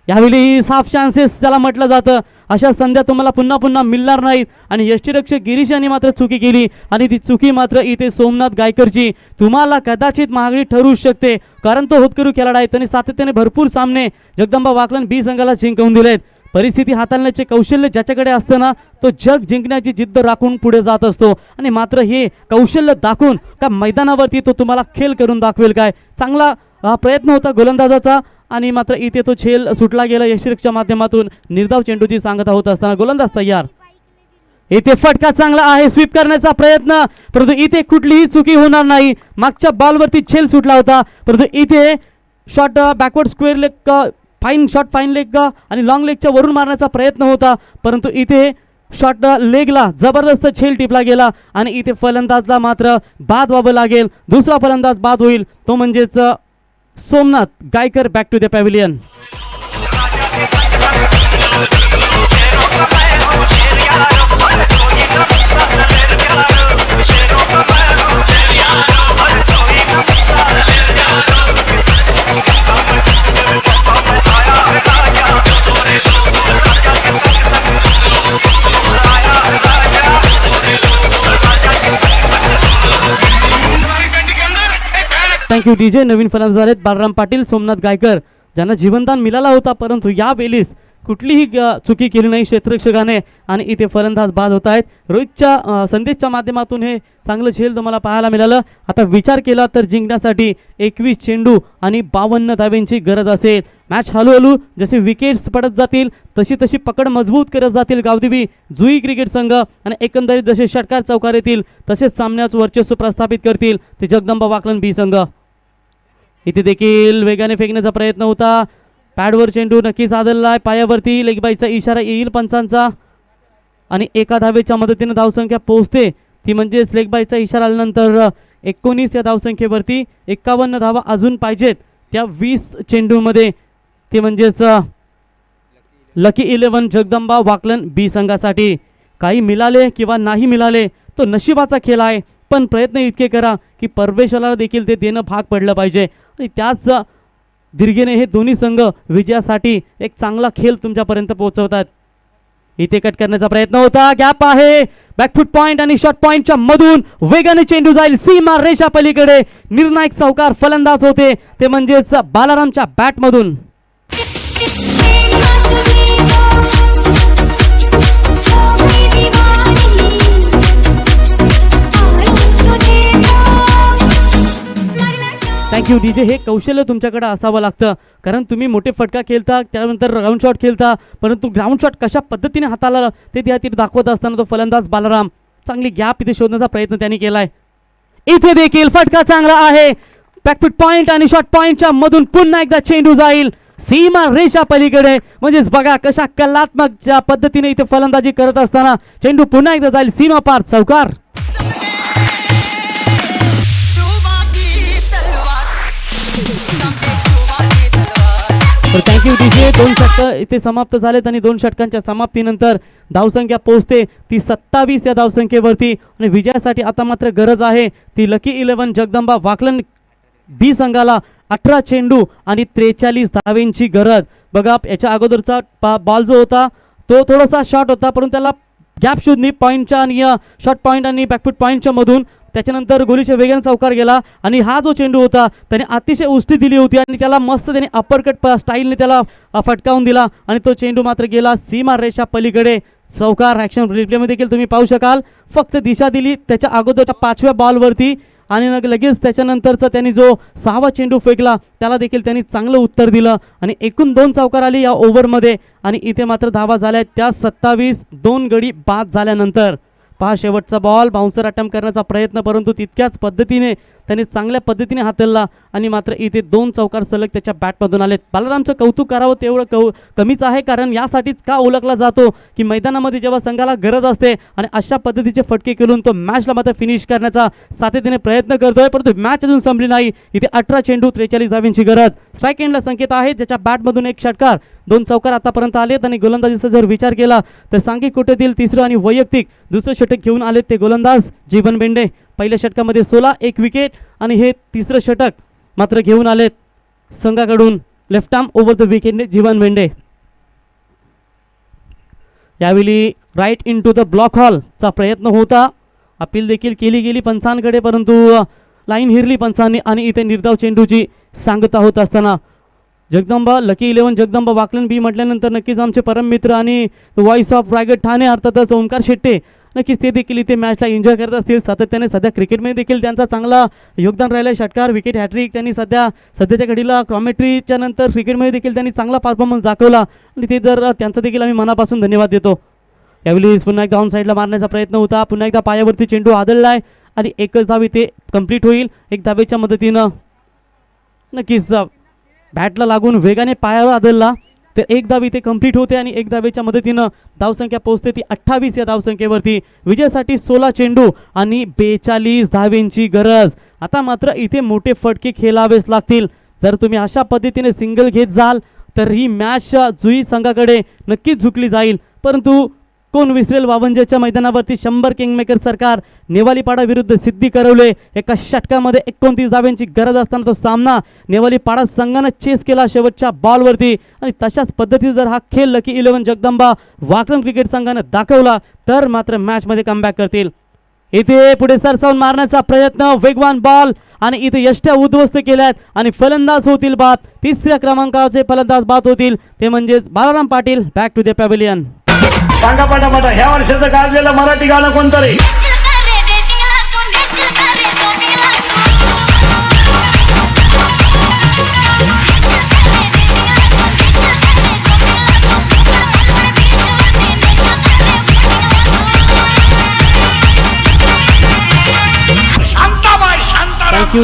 यावेळी साफ चान्सेस ज्याला म्हटलं जातं अशा संध्या तुम्हाला पुन्हा पुन्हा मिळणार नाहीत आणि यष्टीरक्षक गिरीश यांनी मात्र चुकी केली आणि ती चुकी मात्र इथे सोमनाथ गायकरची तुम्हाला कदाचित महागडी ठरू शकते कारण तो होतकरू खेळाडू आहे. त्यांनी सातत्याने भरपूर सामने जगदंबा वाकलन बी संघाला जिंकवून दिलेत. परिस्थिती हाताळण्याचे कौशल्य ज्याच्याकडे असतं ना तो जग जिंकण्याची जिद्द राखून पुढे जात असतो आणि मात्र हे कौशल्य दाखवून का मैदानावरती तो तुम्हाला खेळ करून दाखवेल काय. चांगला प्रयत्न होता गोलंदाजाचा आणि मात्र इथे तो झेल सुटला गेला यष्टीरक्षच्या माध्यमातून. निर्धाव चेंडूची सांगता होत असताना गोलंदाज तयार. इथे फटका चांगला आहे स्वीप करण्याचा प्रयत्न परंतु इथे कुठलीही चुकी होणार नाही. मागच्या बॉलवरती झेल सुटला होता परंतु इथे shot backward square leg fine leg आणि लॉंग लेगच्या वरून मारण्याचा प्रयत्न होता परंतु इथे शॉट लेगला जबरदस्त झेल टिपला गेला आणि इथे फलंदाजला मात्र बाद व्हावं लागेल. दुसरा फलंदाज बाद होईल तो म्हणजेच Somnath Gaikar. Back to the pavilion. Thank you DJ. नवीन फलंदाज आहेत बालराम पाटील, सोमनाथ गायकर, ज्यांना जीवनदान मिळाला होता, परंतु या वेळेस कुठलीही चुकी केली नाही क्षेत्ररक्षकाने आणि इथे फलंदाज बाद होत आहेत. रोहितच्या संदेशच्या माध्यमातून हे चांगलं झेल तुम्हाला पाहायला मिळालं. आता विचार केला तर जिंकण्यासाठी 21 चेंडू आणि 52 धाब्यांची गरज असेल. मॅच हळूहळू जसे विकेट्स पडत जातील तशी तशी पकड मजबूत करत जातील गावदेवी जुई क्रिकेट संघ आणि एकंदरीत जसे षटकार चौकार येतील तसेच सामन्याचं वर्चस्व प्रस्थापित करतील ते जगदंबा वाकलन बी संघ. इथे देखील वेगाने फेकण्याचा प्रयत्न होता. पॅडवर चेंडू नक्कीच आदळलाय, पायावरती लेगबाईचा इशारा येईल पंचांचा आणि एका धावेच्या मदतीने धावसंख्या पोहोचते ती म्हणजेच लेगबाईचा इशारा आल्यानंतर 19 या धावसंख्येवरती 51 धावा अजून पाहिजेत त्या 20 चेंडूमध्ये. ते म्हणजेच लकी 11 जगदंबा वाकलन बी संघासाठी. काही मिळाले किंवा नाही मिळाले तो नशिबाचा खेळ आहे, पण प्रयत्न इतके करा की परमेश्वराला देखील ते देणं भाग पडलं पाहिजे आणि त्याच दीर्घेने हे दोन्ही संघ विजयासाठी एक चांगला खेळ तुमच्यापर्यंत पोहोचवतात. इथे कट करण्याचा प्रयत्न होता, गॅप आहे, बॅकफूट पॉइंट आणि शॉर्ट पॉइंटच्या मधून वेगाने चेंडू जाईल सीमा रेषा पलीकडे. निर्णायक चौकार फलंदाज होते ते म्हणजेच बालारामच्या बॅटमधून. Thank you DJ. हे कौशल्य तुमच्याकडे असावं लागतं कारण तुम्ही मोठे फटका खेळता त्यानंतर ग्राउंड शॉट खेळता, परंतु ग्राउंड शॉट कशा पद्धतीने हाताला ते त्या दाखवत असताना तो फलंदाज बालाराम चांगली गॅप इथे शोधण्याचा प्रयत्न त्यांनी केलाय. इथे देखील फटका चांगला आहे, बॅकफूट पॉइंट आणि शॉर्ट पॉइंटच्या मधून पुन्हा एकदा चेंडू जाईल सीमा रेषा पलीकडे. म्हणजेच बघा कशा कलात्मक ज्या पद्धतीने इथे फलंदाजी करत असताना चेंडू पुन्हा एकदा जाईल सीमा पार चौकार. तर थँक्यू डीजे. 2 षटकं इथे समाप्त झालेत आणि 2 षटकांच्या समाप्तीनंतर धावसंख्या पोहोचते ती 27 या धावसंख्येवरती आणि विजयासाठी आता मात्र गरज आहे ती लकी 11 जगदंबा वाकलन बी संघाला. 18 चेंडू आणि 43 धावेंची गरज. बघा याच्या अगोदरचा बॉल जो होता तो थोडासा शॉर्ट होता, परंतु त्याला गॅप शोधणी पॉईंटच्या आणि शॉर्ट पॉईंट आणि बॅकफूट पॉईंटच्या मधून. त्याच्यानंतर गोलीच्या वेगाने चौकार गेला आणि हा जो चेंडू होता त्याने अतिशय उष्टी दिली होती आणि त्याला मस्त त्याने अपरकट स्टाईलने त्याला फटकावून दिला आणि तो चेंडू मात्र गेला सीमा रेषा पलीकडे चौकार. ॲक्शन रिप्लेमध्ये देखील तुम्ही पाहू शकाल. फक्त दिशा दिली त्याच्या अगोदरच्या 5व्या बॉलवरती आणि लगेच त्याच्यानंतरचा त्यांनी जो 6वा चेंडू फेकला त्याला देखील त्यांनी चांगलं उत्तर दिलं आणि एकूण 2 चौकार आली या ओव्हरमध्ये आणि इथे मात्र धावा झाल्या त्या 27. 2 गडी बाद झाल्यानंतर पहा शेवटचा बॉल बाउन्सर अटेम्प्ट करण्याचा प्रयत्न, परंतु तितक्याच पद्धतीने त्याने चांगल्या पद्धतीने हाताळला आणि मात्र इथे 2 चौकार सलग त्याच्या बॅटमधून आलेत. बालारामचं कौतुक करावं तेवढं कमीच आहे कारण यासाठीच का ओळखला जातो की मैदानामध्ये जेव्हा संघाला गरज असते आणि अशा पद्धतीचे फटके खेळून तो मॅचला मात्र फिनिश करण्याचा सातत्याने प्रयत्न करतोय, परंतु मॅच अजून संपली नाही. इथे 18 चेंडू 43 धाव्यांची गरज. स्ट्राईक एंडला संकेत आहे ज्याच्या बॅटमधून 1 षटकार 2 चौकार आतापर्यंत आलेत आणि गोलंदाजीचा जर विचार केला तर सांघिक कोट्यातील 3रं आणि वैयक्तिक 2रं षटक घेऊन आलेत ते गोलंदाज जीवन बेंडे. पहिल्या षटकामध्ये 16 1 विकेट आणि हे 3रं षटक मात्र घेऊन आलेत संघाकडून लेफ्ट आर्म ओव्हर द विकेटने जीवन बेंडे. यावेळी right into the block हॉलचा प्रयत्न होता, अपील देखील केली गेली पंचांकडे, परंतु लाईन हिरली पंचांनी आणि इथे निर्धाव चेंडूची सांगता होत असताना जगदंबा लकी 11 जगदंबा वाकलन बी म्हटल्यानंतर नक्कीच आमचे परम मित्र आणि व्हॉइस ऑफ रायगड ठाणे अर्थातच ओंकार शेट्टे नक्कीच ते देखील इथे मॅचला एन्जॉय करत असतील. सातत्याने सध्या क्रिकेटमध्ये देखील त्यांचा चांगला योगदान राहिलं आहे. षटकार विकेट हॅट्रिक त्यांनी सध्याच्या घडीला कॉमेंट्रीच्या नंतर क्रिकेटमध्ये देखील त्यांनी चांगला परफॉर्मन्स दाखवला आणि ते जर त्यांचा देखील आम्ही मनापासून धन्यवाद देतो. यावेळी पुन्हा एकदा ऑन साईडला मारण्याचा प्रयत्न होता, पुन्हा एकदा पायावरती चेंडू आदळला आहे आणि एकच धाव इथे कंप्लीट होईल. 1 धावेच्या मदतीनं नक्कीच बॅटला लागून वेगाने पायावर आदळला तर 1 धाव इथे कंप्लीट होते आणि 1 धावेच्या मदतीनं धावसंख्या पोहोचते ती 28 या धावसंख्येवरती. विजयासाठी 16 चेंडू आणि 42 धावेंची गरज. आता मात्र इथे मोठे फटके खेळावेच लागतील. जर तुम्ही अशा पद्धतीने सिंगल घेत जाल तर ही मॅच जुई संघाकडे नक्कीच झुकली जाईल, परंतु कोण विसरेल 52च्या मैदानावरती 100 किंगमेकर सरकार नेवालीपाडा विरुद्ध सिद्धी करवले. एका षटकामध्ये 29 धाव्यांची गरज असताना तो सामना नेवालीपाडा संघानं चेस केला शेवटच्या बॉलवरती आणि तशाच पद्धतीने जर हा खेळ लकी 11 जगदंबा वाकलन क्रिकेट संघानं दाखवला तर मात्र मॅचमध्ये कमबॅक करतील. इथे पुढे सरसावून मारण्याचा प्रयत्न, वेगवान बॉल आणि इथे यष्ट्या उद्ध्वस्त केल्यात आणि फलंदाज होतील बाद. तिसऱ्या क्रमांकाचे फलंदाज बाद होतील ते म्हणजेच Balaram Patil. Back to the pavilion. सांगा पटापटा ह्या वर्षाचं गाजलेलं मराठी गाणं कोणतं रे?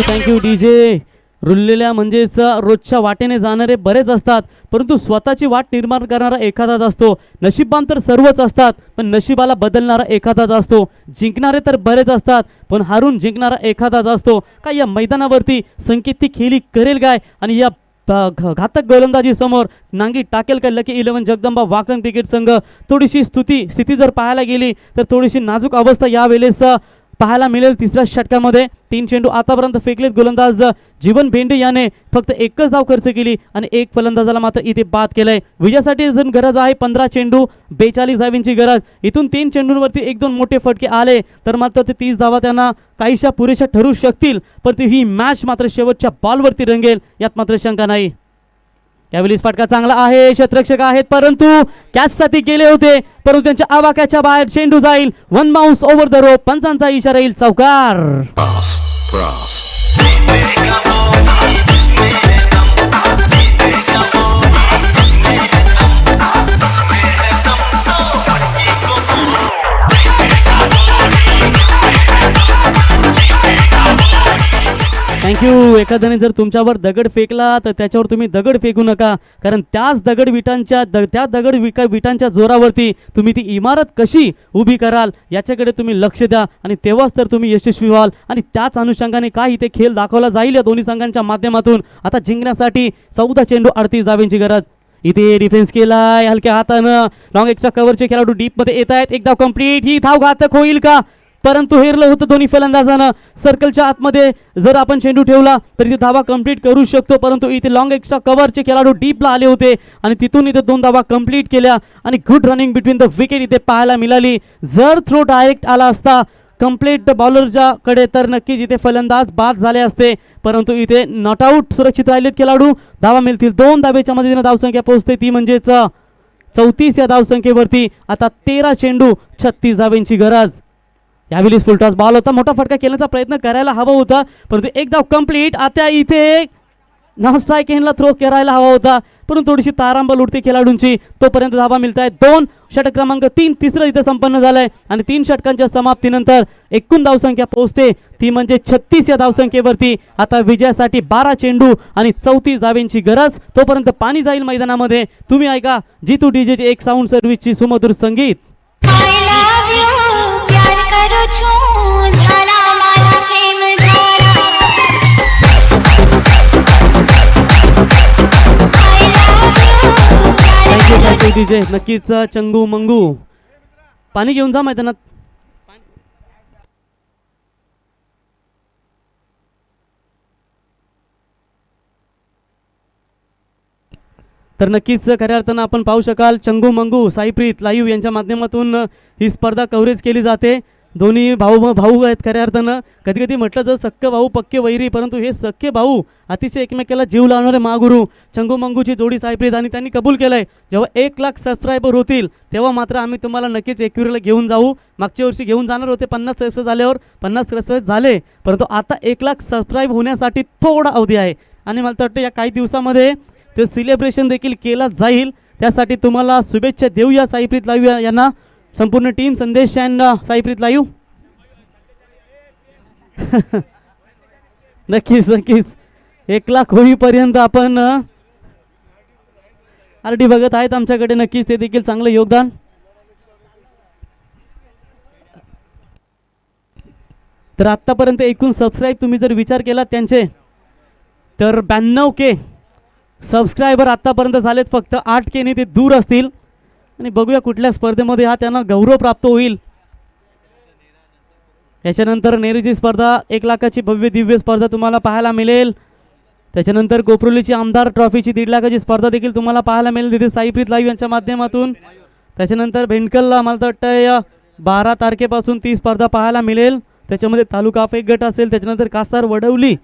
Thank you DJ. रुळलेल्या म्हणजेच रोजच्या वाटेने जाणारे बरेच असतात, परंतु स्वतःची वाट निर्माण करणारा एखादाच असतो. नशीबवान तर सर्वच असतात, पण नशिबाला बदलणारा एखादाच असतो. जिंकणारे तर बरेच असतात, पण हारून जिंकणारा एखादाच असतो. का या मैदानावरती संकेत ती खेळी करेल काय आणि या घातक गोलंदाजी समोर नांगी टाकेल का लकी 11 जगदंबा वाकरण क्रिकेट संघ? थोडीशी स्थिती जर पाहायला गेली तर थोडीशी नाजूक अवस्था यावेळेस पाहायला मिळेल. तिसऱ्या षटकामध्ये 3 चेंडू आतापर्यंत फेकलेत गोलंदाज जीवन भेंडे याने फक्त एकच धाव खर्च केली आणि एक फलंदाजाला मात्र इथे बाद केलंय. विजयासाठी अजून गरज आहे 15 चेंडू 42 धावींची गरज. इथून 3 चेंडूंवरती 1-2 मोठे फटके आले तर मात्र ते 30 धावा त्यांना काहीशा पुरेशा ठरू शकतील, पण ही मॅच मात्र शेवटच्या बॉलवरती रंगेल यात मात्र शंका नाही. यावेळी फटका चांगला आहे, क्षेत्ररक्षक आहेत परंतु कॅचसाठी गेले होते, परंतु त्यांच्या आवाक्याच्या बाहेर चेंडू जाईल. 1 बाउन्स ओव्हर द रोप. पंचांचा इशारा येईल चौकार. थँक्यू. एखाद्याने जर तुमच्यावर दगड फेकला तर त्याच्यावर तुम्ही दगड फेकू नका, कारण त्याच विटांच्या जोरावरती तुम्ही ती इमारत कशी उभी कराल याच्याकडे तुम्ही लक्ष द्या आणि तेव्हाच तर तुम्ही यशस्वी व्हाल. आणि त्याच अनुषंगाने काय इथे खेळ दाखवला जाईल या दोन्ही संघांच्या माध्यमातून. आता जिंकण्यासाठी 14 चेंडू 38 धावेंची गरज. इथे डिफेन्स केलाय हलक्या हातानं. लॉंग एक्स्ट्रा कव्हरचे खेळाडू डीपमध्ये येत आहेत. एक धाव कंप्लीट. ही धाव घातक होईल का? परंतु हेरलं होतं दोन्ही फलंदाजानं. सर्कलच्या आतमध्ये जर आपण चेंडू ठेवला तर इथे धावा कंप्लीट करू शकतो, परंतु इथे लॉंग एक्स्ट्रा कव्हरचे खेळाडू डीपला आले होते आणि तिथून इथे 2 धावा कंप्लीट केल्या आणि good running between the wicket इथे पाहायला मिळाली. जर थ्रो डायरेक्ट आला असता कंप्लीट बॉलरच्या कडे तर नक्कीच इथे फलंदाज बाद झाले असते, परंतु इथे नॉट आउट सुरक्षित राहिलेत खेळाडू. धावा मिळतील. 2 धावेच्या मदतीने धावसंख्या पोहोचते ती म्हणजेच 34 या धावसंख्येवरती. आता 13 चेंडू 36 धावेंची गरज. यावेळी फुलटॉस बॉल होता. मोठा फटका खेळण्याचा प्रयत्न करायला हवा होता, परंतु एक धाव कंप्लीट. आता इथे नॉन स्ट्राईक एंडला थ्रो करायला हवा होता, परंतु थोडीशी तारांबळ उडते खेळाडूंची. तोपर्यंत धावा मिळत आहेत 2. षटक क्रमांक 3 तिसरं इथे संपन्न झालंय आणि 3 षटकांच्या समाप्तीनंतर एकूण धावसंख्या पोहोचते ती म्हणजे 36 या धावसंख्येवरती. आता विजयासाठी 12 चेंडू आणि 34 धावेंची गरज. तोपर्यंत पाणी जाईल मैदानामध्ये. तुम्ही ऐका जीतू डीजेची एक साऊंड सर्व्हिसची सुमधुर संगीत. Thank you DJ. नक्कीच चंगू मंगू पाणी घेऊन जा मैदानात. तर नक्कीच खऱ्या अर्थानं आपण पाहू शकाल चंगू मंगू साईप्रीत लाईव्ह यांच्या माध्यमातून ही स्पर्धा कव्हरेज केली जाते. दोन्ही भाऊ आहेत खऱ्या अर्थानं. कधी कधी म्हटलं तर सख्खे भाऊ पक्के वैरी, परंतु हे सख्खे भाऊ अतिशय एकमेकाला जीव लावणारे महागुरू. चंगू मंगूची जोडी साईप्रीत आणि त्यांनी कबूल केलंय जेव्हा 1 लाख सबस्क्रायबर होतील तेव्हा मात्र आम्ही तुम्हाला नक्कीच एक्युरेला घेऊन जाऊ. मागच्या वर्षी घेऊन जाणार होते 50 सबस्क्राईब झाल्यावर, 50 सबस्क्राईब झाले, परंतु आता 1 लाख सबस्क्राईब होण्यासाठी थोडा अवधी आहे आणि मला तर वाटतं या काही दिवसामध्ये ते सेलिब्रेशन देखील केला जाईल. त्यासाठी तुम्हाला शुभेच्छा देऊया साईप्रीत लाईव्ह यांना. संपूर्ण टीम संदेश अँड साईप्रीत लाईव्ह. नक्कीच 1 लाख होईपर्यंत आपण आरडी बघत आहेत आमच्याकडे. नक्कीच ते देखील चांगलं योगदान. तर आत्तापर्यंत एकूण सबस्क्राईब तुम्ही जर विचार केला त्यांचे तर 92K सबस्क्रायबर आत्तापर्यंत झालेत. फक्त 8K ते दूर असतील आणि बघूया कुठल्या स्पर्धेमध्ये हा त्यांना गौरव प्राप्त होईल. याच्यानंतर नेरीची स्पर्धा 1 लाखाची भव्य दिव्य स्पर्धा तुम्हाला पाहायला मिळेल. त्याच्यानंतर कोपरोलीची आमदार ट्रॉफीची 1.5 लाखाची स्पर्धा देखील तुम्हाला पाहायला मिळेल तिथे साईप्रीत लाईव्ह यांच्या माध्यमातून. त्याच्यानंतर भेंडकलला मला वाटतं 12 तारखेपासून ती स्पर्धा पाहायला मिळेल. त्याच्यामध्ये तालुका एक गट असेल, त्याच्यानंतर कासार वडवली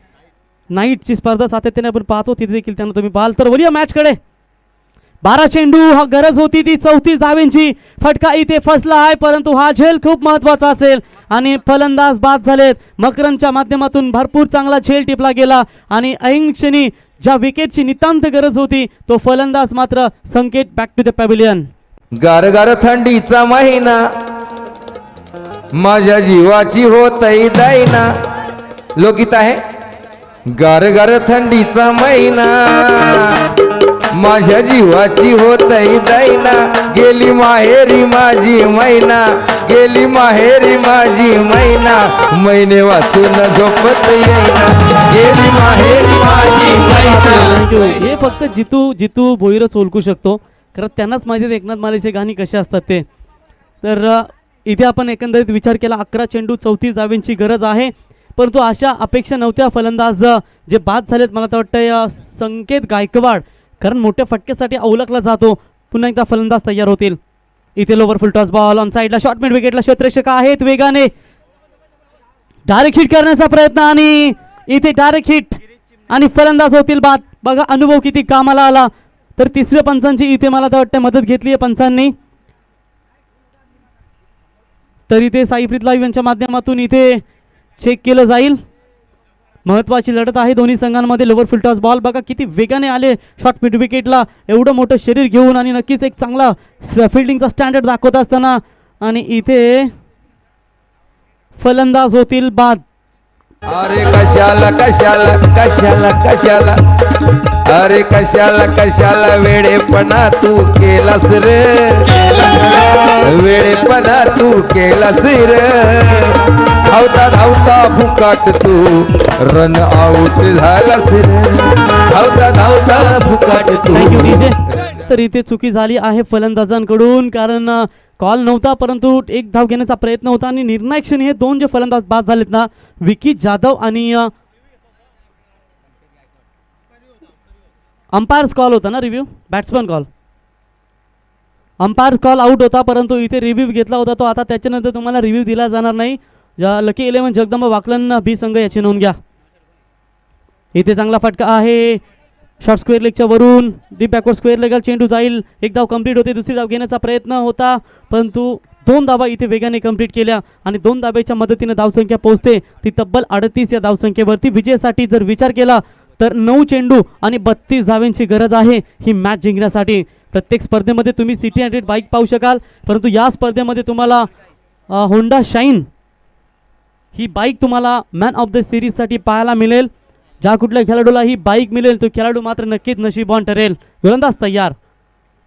नाईटची स्पर्धा सातत्याने आपण पाहतो, तिथे देखील त्यांना तुम्ही पाहाल. तर वळूया मॅचकडे. 12 चेंडू, हा गरज होती ती 34 धावेंची. फटका इथे फसला आहे, परंतु हा झेल खूप महत्वाचा असेल आणि फलंदाज बाद झालेत. मकरनच्या माध्यमातून भरपूर चांगला झेल टिपला गेला आणि ऐन क्षणी ज्या विकेटची नितांत गरज होती तो फलंदाज मात्र संकेत बॅक टू द पॅव्हिलियन. गारगार थंडीचा महिना माझ्या जीवाची होतई दैना. लोकगीत आहे. गारगार थंडीचा महिना माझ्या जीवाची होतई दैना. गेली माहेरी माझी मैना, गेली माहेरी माझी मैना. मैने वाचून झोपत येईना, गेली माहेरी माझी मैना. हे फक्त जितू भोईरच ओळखू शकतो, कारण त्यांनाच माहिती आहे एकनाथ मालेचे गाणी कसे असतात ते. तर इथे आपण एकंदरीत विचार केला 11 चेंडू 34 धावेंची गरज आहे, परंतु अशा अपेक्षा नव्हत्या. फलंदाज जे बाद झालेत मला तर वाटतं संकेत गायकवाड, कारण मोठ्या फटक्यासाठी अवलखला जातो. पुन्हा एकदा फलंदाज तयार होतील. इथे lower full toss ball on साईडला, शॉर्ट मिड विकेटला क्षेत्ररक्षक आहेत वेगाने डायरेक्ट हिट करण्याचा प्रयत्न आणि इथे डायरेक्ट हिट आणि फलंदाज होतील बाद. बघा अनुभव किती कामाला आला. तर तिसऱ्या पंचांची इथे मला तर वाटतं मदत घेतली आहे पंचांनी. तर इथे साईप्रीत लाईव्ह यांच्या माध्यमातून इथे चेक केलं जाईल. महत्त्वाची लढत आहे दोन्ही संघांमध्ये. लोवर फुल टॉस बॉल बघा किती वेगाने आले शॉर्ट मिड विकेटला, एवढं मोठं शरीर घेऊन आणि नक्कीच एक चांगला फिल्डिंगचा स्टँडर्ड दाखवत असताना. आणि इथे फलंदाज होतील बाद. अरे कशाला कशाला कशाला कशाला, अरे कशाला कशाला वेडेपणा तू केलास रे, वेडेपणा तू केलास रे. धावता धावता फुकाट तू रन आउट झालास रे, धावता धावता फुकाट तू. Thank you DJ. तर इथे चुकी झाली आहे फलंदाजांकडून, कारण कॉल नव्हता परंतु एक धाव घेण्याचा प्रयत्न होता आणि निर्णायक क्षणी हे दोन जे फलंदाज बाद झालेत ना, विकी जाधव आणि अंपायर्स कॉल होता ना, review batsman call, umpire call out होता परंतु इथे रिव्ह्यू घेतला होता तो. आता त्याच्यानंतर तुम्हाला रिव्ह्यू दिला जाणार नाही. लकी 11 जगदंबा वाकलन बी संघ याची नोंद घ्या. इथे चांगला फटका आहे शॉर्ट स्क्वेअर लेगच्या वरून, डीप बॅकवर्ड स्क्वेअर लेगला चेंडू जाईल. एक धाव कंप्लीट होते, दुसरी धाव घेण्याचा प्रयत्न होता परंतु 2 धावा इथे वेगाने कंप्लीट केल्या आणि 2 धाब्याच्या मदतीने धावसंख्या पोहोचते ती तब्बल 38 या धावसंख्येवरती. विजयासाठी जर विचार केला तर 9 चेंडू आणि 32 धावांची गरज आहे ही मॅच जिंकण्यासाठी. प्रत्येक स्पर्धेमध्ये तुम्ही सिटी 100 बाईक पाहू शकाल, परंतु या स्पर्धेमध्ये तुम्हाला होंडा शाईन ही बाईक तुम्हाला मॅन ऑफ द सिरीजसाठी पाहायला मिळेल. ज्या कुठल्या खेळाडूला ही बाईक मिळेल तो खेळाडू मात्र नक्कीच नशीबवान ठरेल. गोलंदाज तयार.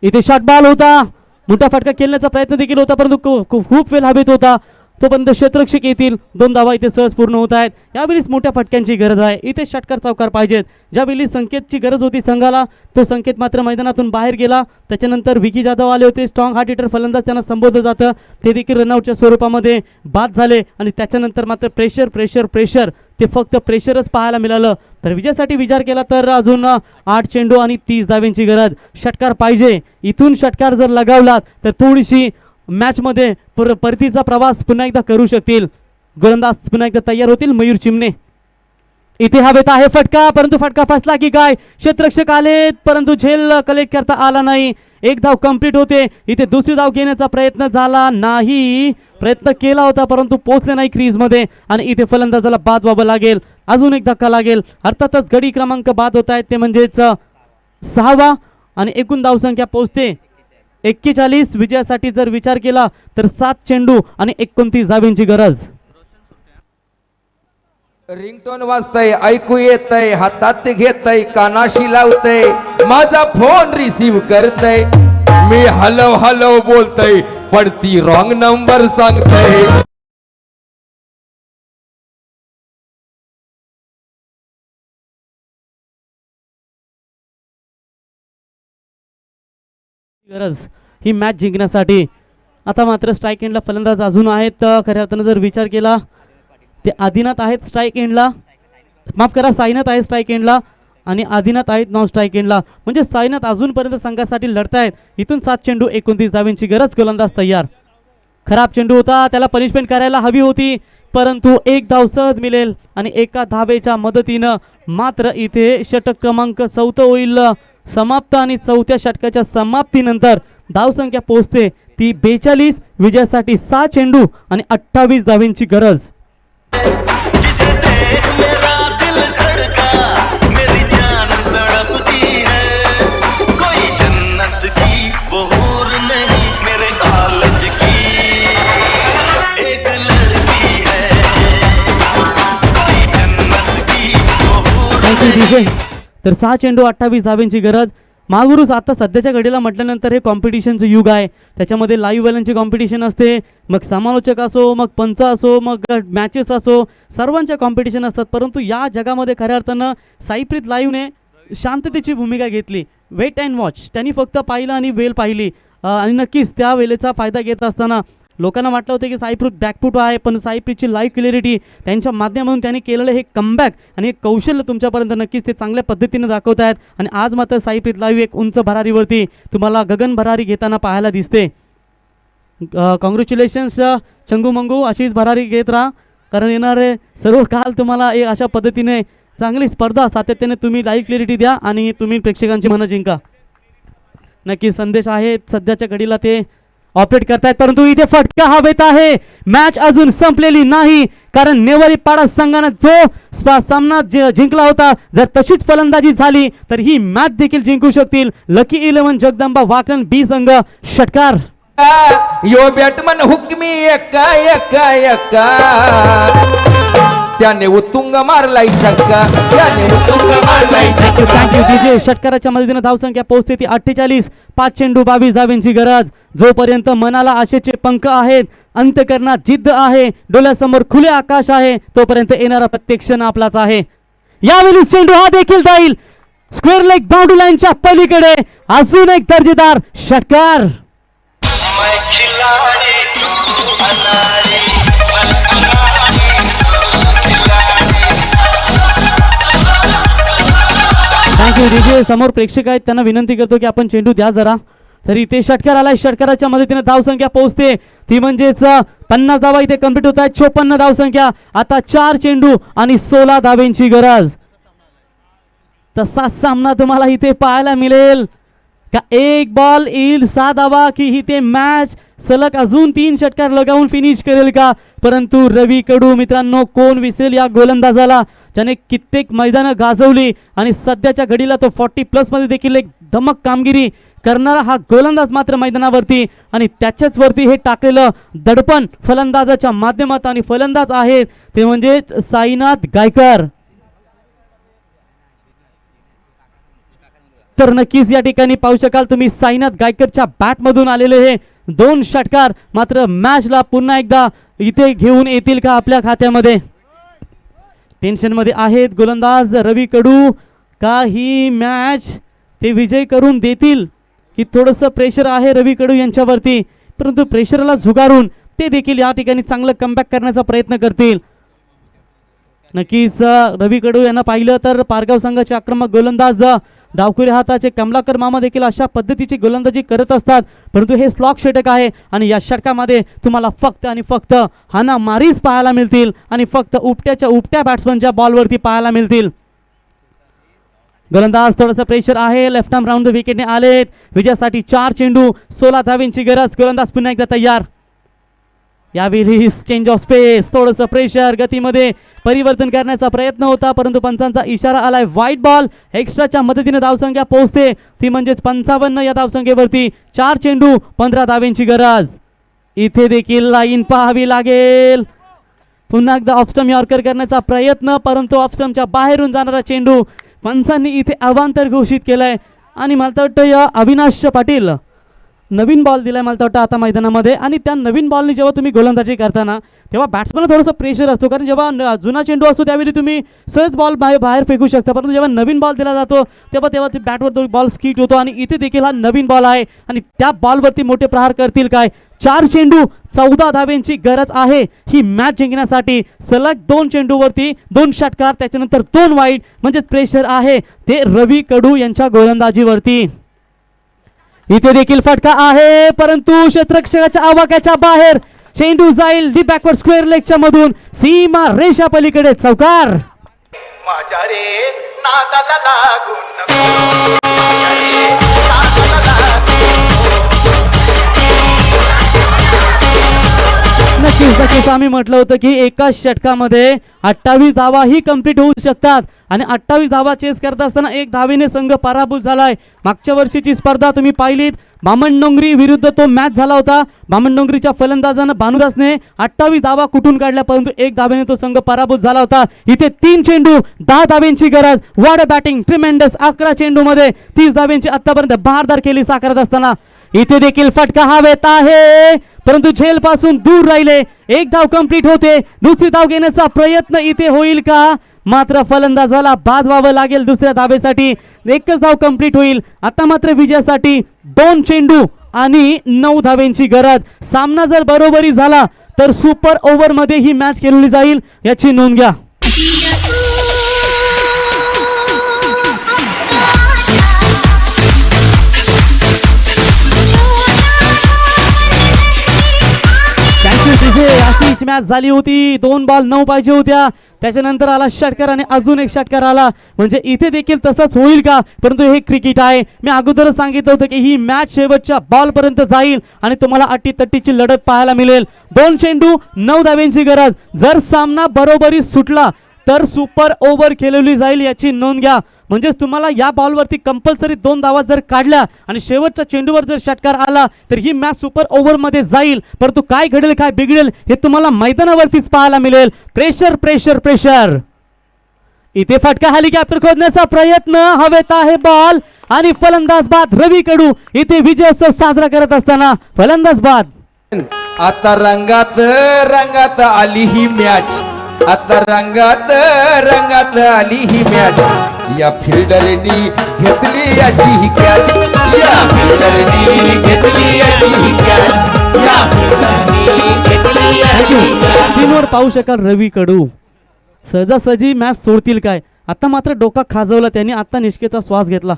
इथे शॉर्ट बॉल होता, मोठा फटका खेळण्याचा प्रयत्न देखील होता परंतु खूप वेळ हवेत होता. तोपर्यंत क्षेत्ररक्षक येतील. 2 धावा इथे सहज पूर्ण होत आहेत. यावेळीच मोठ्या फटक्यांची गरज आहे. इथे षटकार चौकार पाहिजेत. ज्यावेळी संकेतची गरज होती संघाला तो संकेत मात्र मैदानातून बाहेर गेला. त्याच्यानंतर विकी जाधव आले होते, स्ट्रॉंग हार्ट हिटर फलंदाज त्यांना संबोधलं जातं, ते देखील रनआउटच्या स्वरूपामध्ये बाद झाले आणि त्याच्यानंतर मात्र प्रेशर प्रेशर प्रेशर ते फक्त प्रेशरच पाहायला मिळालं. तर विजयासाठी विचार केला तर अजून 8 चेंडू आणि 30 धावेंची गरज. षटकार पाहिजे. इथून षटकार जर लगावलात तर थोडीशी मॅचमध्ये परतीचा प्रवास पुन्हा एकदा करू शकतील. गोलंदाज पुन्हा एकदा तयार होतील मयूर चिमणे. इथे हवेत आहे फटका परंतु फटका फसला की काय, क्षेत्ररक्षक आले परंतु झेल कलेक्ट करता आला नाही. 1 धाव कंप्लीट होते. इथे दुसरी धाव घेण्याचा प्रयत्न झाला नाही, प्रयत्न केला होता परंतु पोहोचले नाही क्रीजमध्ये आणि इथे फलंदाजाला बाद व्हावं लागेल. अजून एक धक्का लागेल. अर्थातच गडी क्रमांक बाद होत आहेत ते म्हणजेच 6वा आणि एकूण धावसंख्या पोहोचते 41. विजयासाठी जर विचार केला तर 7 चेंडू आणि 29 धावेंची गरज. रिंगटोन वाजतय, ऐकू येतय, हातात घेतय, कानाशी लावतय, माझा फोन रिसीव करतय, मी हलव हलव बोलतय पण ती रॉंग नंबर सांगतय. गरज ही मॅच जिंकण्यासाठी. आता मात्र स्ट्राईक एंडला फलंदाज अजून आहेत. खऱ्या अर्थानं जर विचार केला ते आदिनाथ आहेत स्ट्राईक एंडला, माफ करा साईनाथ आहे स्ट्राईक एंडला आणि आदिनाथ आहेत नॉन स्ट्राईक एंडला. म्हणजे साईनाथ अजूनपर्यंत संघासाठी लढतायत. इथून 7 चेंडू 29 धावेंची गरज. गोलंदाज तयार. खराब चेंडू होता, त्याला पनिशमेंट करायला हवी होती, परंतु एक धाव सहज मिळेल आणि एका धावेच्या मदतीनं मात्र इथे षटक क्रमांक 4 होईल समाप्त आणि 4थ्या षटकाच्या समाप्तीनंतर धावसंख्या पोहोचते ती 42. विजयासाठी 6 चेंडू आणि 28 धावेंची गरज. जिसे देख मेरा दिल धड़का मेरी जान तड़पती है कोई जन्नत की वो हूर नहीं मेरे कॉलेज की एक लड़की है कोई जन्नत की वो हूर तर 6 चेंडू 28 धावेंची गरज. महागुरूज आता सध्याच्या घडीला म्हटल्यानंतर हे कॉम्पिटिशनचं युग आहे, त्याच्यामध्ये लाईव्हवाल्यांची कॉम्पिटिशन असते, मग समालोचक असो, मग पंच असो, मग मॅचेस असो, सर्वांच्या कॉम्पिटिशन असतात. परंतु या जगामध्ये खऱ्या अर्थानं साईप्रीत लाईव्हने शांततेची भूमिका घेतली. वेट अँड वॉच, त्यांनी फक्त पाहिलं आणि वेळ पाहिली आणि नक्कीच त्या वेळेचा फायदा घेत असताना लोकांना वाटलं होतं की साईप्रीत बॅकफूट आहे, पण साईप्रीतची लाईव्ह क्लिअरिटी त्यांच्या माध्यमातून त्यांनी केलेलं हे कमबॅक आणि हे कौशल्य तुमच्यापर्यंत नक्कीच ते चांगल्या पद्धतीने दाखवत आहेत. आणि आज मात्र साईप्रीत लाईव्ह एक उंच भरारीवरती तुम्हाला गगन भरारी घेताना पाहायला दिसते. कॉंग्रॅच्युलेशन्स चंगू मंगू, अशीच भरारी घेत राहा, कारण येणारे सर्व काल तुम्हाला एक अशा पद्धतीने चांगली स्पर्धा सातत्याने तुम्ही लाईव्ह क्लिअरिटी द्या आणि तुम्ही प्रेक्षकांची मनं जिंका. नक्की संदेश आहेत सध्याच्या घडीला ते ऑपरेट करतायत, परंतु इथे फटका हवेत आहे. मॅच अजून संपलेली नाही, कारण नेवारी पाडा संघानं जो सामना जिंकला होता, जर तशीच फलंदाजी झाली तर ही मॅच देखील जिंकू शकतील लकी 11 जगदंबा वाकण बी संघ. षटकार यो बॅटमन हुकमी एका एका एका त्याने उत्तुंग मारलाय छक्का, त्याने उत्तुंग मारलाय थँक्यू डीजे. षटकाराच्या मदतीने धावसंख्या पोहोचते ती 48. 5 चेंडू 22 धावेंची गरज. जोपर्यंत मनाला आशेचे पंख आहेत, अंतकरणात जिद्द आहे, डोळ्यासमोर खुले आकाश आहे, तोपर्यंत येणारा प्रत्येक क्षण आपलाच आहे. यावेळी चेंडू हा देखील जाईल स्क्वेअर लेग बाउंड्री लाईनच्या पलीकडे. अजून एक दर्जेदार षटकार. मैं खिलाड़ी तू अनाड़ी थँक्यू डीजे. समोर प्रेक्षक आहेत, त्यांना विनंती करतो की आपण चेंडू द्या जरा. तरी इथे षटकार आलाय, षटकाराच्या मदतीने धावसंख्या पोहोचते ती म्हणजेच 50 धावा इथे कंप्लीट होत आहेत. 54 धावसंख्या. आता 4 चेंडू आणि 16 धावेंची गरज. तसा सामना तुम्हाला इथे पाहायला मिळेल का एक बॉल येईल 6 धावा, की इथे मॅच सलग अजून 3 षटकार लगावून फिनिश करेल का. परंतु रवी कडू मित्रांनो, कोण विसरेल या गोलंदाजाला, ज्याने कित्येक मैदानं गाजवली आणि सध्याच्या घडीला तो 40+ मध्ये देखील एक धमक कामगिरी करणारा हा गोलंदाज मात्र मैदानावरती, आणि त्याच्याच वरती हे टाकलेलं दडपण फलंदाजाच्या माध्यमात, आणि फलंदाज आहेत ते म्हणजे साईनाथ गायकर. तर नक्कीच या ठिकाणी पाहू शकाल तुम्ही साईनाथ गायकरच्या बॅटमधून आलेले हे 2 षटकार मात्र मॅचला पुन्हा एकदा इथे घेऊन येतील का आपल्या खात्यामध्ये. टेन्शनमध्ये आहेत गोलंदाज रवी कडू, का ही मॅच ते विजय करून देतील, की थोडंसं प्रेशर आहे रवी कडू यांच्यावरती, परंतु प्रेशरला झुगारून ते देखील या ठिकाणी चांगलं कमबॅक करण्याचा प्रयत्न करतील. नक्कीच रवी कडू यांना पाहिलं तर पारगाव संघाचे आक्रमक गोलंदाज डावखुरी हाताचे कमलाकर मामा देखील अशा पद्धतीची गोलंदाजी करत असतात, परंतु हे स्लॉक षटक आहे आणि या षटकामध्ये तुम्हाला फक्त आणि फक्त हाना मारीच पाहायला मिळतील आणि फक्त उपट्या बॅट्समनच्या बॉलवरती पाहायला मिळतील. गोलंदाज थोडंसं प्रेशर आहे, लेफ्ट आर्म राऊंड द विकेटने आलेत. विजयासाठी 4 चेंडू 16 धावेंची गरज. गोलंदाज पुन्हा एकदा तयार. यावेळी चेंज ऑफ स्पेस, थोडंसं प्रेशर, गतीमध्ये परिवर्तन करण्याचा प्रयत्न होता, परंतु पंचांचा इशारा आलाय व्हाईट बॉल. एक्स्ट्राच्या मदतीने धावसंख्या पोहोचते ती म्हणजेच 55 या धावसंख्येवरती. 4 चेंडू 15 धावेंची गरज. इथे देखील लाईन पाहावी लागेल. पुन्हा एकदा ऑफस्टम यॉर्कर करण्याचा प्रयत्न, परंतु ऑफस्टमच्या बाहेरून जाणारा चेंडू पंचांनी इथे अवांतर घोषित केलाय. आणि मला वाटतं या अविनाश पाटील नवीन बॉल दिलाय मला वाटतं आता मैदानामध्ये, आणि त्या नवीन बॉलने जेव्हा तुम्ही गोलंदाजी करताना तेव्हा बॅट्समॅनला थोडंसं प्रेशर असतो, कारण जेव्हा जुना चेंडू असतो त्यावेळी तुम्ही सहज बॉल बाहेर फेकू शकता, परंतु जेव्हा नवीन बॉल दिला जातो तेव्हा ते बॅटवर तो बॉल स्किट होतो. आणि इथे देखील हा नवीन बॉल आहे आणि त्या बॉलवरती मोठे प्रहार करतील काय. 4 चेंडू 14 धावेंची गरज आहे ही मॅच जिंकण्यासाठी. सलग 2 चेंडूवरती 2 षटकार, त्याच्यानंतर 2 वाईड, म्हणजे प्रेशर आहे ते रवी कडू यांच्या गोलंदाजीवरती. इथे देखील फटका आहे, परंतु क्षेत्ररक्षकाच्या आवाक्याच्या बाहेर चेंडू जाईल डी बॅकवर्ड स्क्वेअर लेगच्या मधून सीमा रेषा पलीकडे चौकार. माझ्या रे नादाला लागून नको. माझ्या रे नादाला नक्कीच आम्ही म्हटलं होतं की एकाच षटकामध्ये 28 धावा ही कंप्लीट होऊ शकतात आणि 28 धावा चेस करत असताना एक धावेने संघ पराभूत झालाय. मागच्या वर्षीची स्पर्धा तुम्ही पाहिलीत, बामणडोंगरी विरुद्ध तो मॅच झाला होता. बामणडोंगरीच्या फलंदाजानं भानुदासने 28 धावा कुठून काढल्या, परंतु एक धावेने तो संघ पराभूत झाला होता. इथे 3 चेंडू 10 धावेंची गरज. वाड बॅटिंग ट्रिमेंडस. 11 चेंडू मध्ये 30 धावेंची आतापर्यंत बहारदार केली साकारत असताना इथे देखील फटका हवेत आहे, परंतु झेल पासून दूर राहिले. एक धाव कंप्लीट होते. दुसरी धाव घेण्याचा प्रयत्न इथे होईल का? मात्र फलंदाजाला बाद व्हावं लागेल दुसऱ्या धावेसाठी. एकच धाव कंप्लीट होईल. आता मात्र विजयासाठी 2 चेंडू आणि 9 धावेंची गरज. सामना जर बरोबरी झाला तर सुपर ओव्हर मध्ये ही मॅच खेळली जाईल, याची नोंद घ्या. अशीच मॅच झाली होती. 2 बॉल 9 पाहिजे होत्या. त्याच्यानंतर आला षटकार आणि अजून एक षटकार आला. म्हणजे इथे देखील तसंच होईल का? परंतु हे क्रिकेट आहे. मी अगोदरच सांगितलं होतं की ही मॅच शेवटच्या बॉल पर्यंत जाईल आणि तुम्हाला अटीतटीची लढत पाहायला मिळेल. 2 चेंडू 9 धावेंची गरज. जर सामना बरोबरी सुटला तर सुपर ओव्हर खेळवली जाईल, याची नोंद घ्या. म्हणजेच तुम्हाला या बॉलवरती कंपल्सरी 2 धावा जर काढल्या आणि शेवटच्या चेंडूवर जर षटकार आला तर ही मॅच सुपर ओव्हर मध्ये जाईल. परंतु काय घडेल काय बिघडेल हे तुम्हाला मैदानावरतीच पाहायला मिळेल. Pressure pressure pressure. इथे फटका हेलिकॉप्टर खोदण्याचा प्रयत्न. हवेत आहे बॉल आणि फलंदाज बाद. रवी कडू इथे विजयोत्सव साजरा करत असताना फलंदाज बाद. आता रंगात आली ही मॅच. आता रंगात आली ही मॅच. या फिल्डरनी घेतली याची ही कॅच. या फिल्डरनी घेतली याची ही कॅच. या फिल्डरनी घेतली याची ही कॅच. स्क्रीनवर पाहू शकाल रवी कडू सहजासहजी मॅच सोडतील काय. आता मात्र डोका खाजवला त्यांनी. आता निष्केचा श्वास घेतला,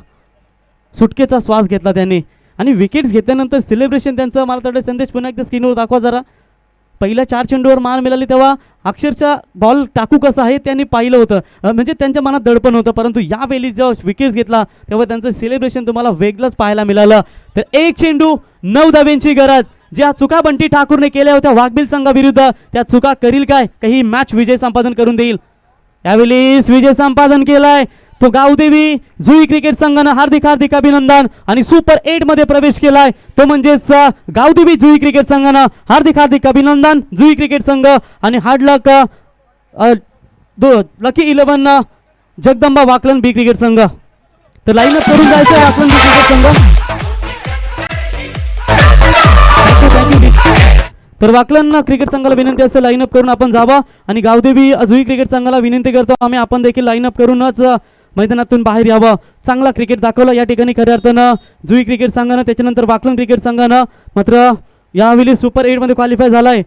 सुटकेचा श्वास घेतला त्यांनी आणि विकेट्स घेतल्यानंतर सेलिब्रेशन त्यांचं मला थोडे संदेश पुन्हा एकदा स्क्रीनवर दाखवा जरा. पहिल्या 4 चेंडूवर मार मिळाली तेव्हा अक्षरशः बॉल टाकू कसा आहे त्यांनी पाहिलं होतं. म्हणजे त्यांच्या मनात दडपण होतं. परंतु यावेळी जेव्हा विकेट्स घेतला तेव्हा त्यांचं सेलिब्रेशन तुम्हाला वेगळंच पाहायला मिळालं. तर 1 चेंडू 9 धावेंची गरज. ज्या चुका बंटी ठाकूरने केल्या होत्या वाघबिल संघाविरुद्ध त्या चुका करील काय? काही मॅच विजय संपादन करून देईल. यावेळी विजय संपादन केलाय तो गावदेवी जुई क्रिकेट संघानं. हार्दिक हार्दिक अभिनंदन. आणि सुपर 8 मध्ये प्रवेश केलाय तो म्हणजेच गावदेवी जुई क्रिकेट संघानं. हार्दिक हार्दिक अभिनंदन जुई क्रिकेट संघ. आणि हार्ड लक लकी 11 जगदंबा वाकलन बी क्रिकेट संघ. तर लाईनअप करून जायचं वाकलन बी क्रिकेट संघ. तर वाकलन क्रिकेट संघाला विनंती असेल लाईनअप करून आपण जावा. आणि गावदेवी जुई क्रिकेट संघाला विनंती करतो आम्ही आपण देखील लाईनअप करूनच मैदानातून बाहेर यावं. चांगला क्रिकेट दाखवलं या ठिकाणी खऱ्या अर्थानं जुई क्रिकेट संघानं. त्याच्यानंतर वाकलन क्रिकेट संघानं मात्र यावेळी सुपर 8 मध्ये क्वालिफाय झालाय.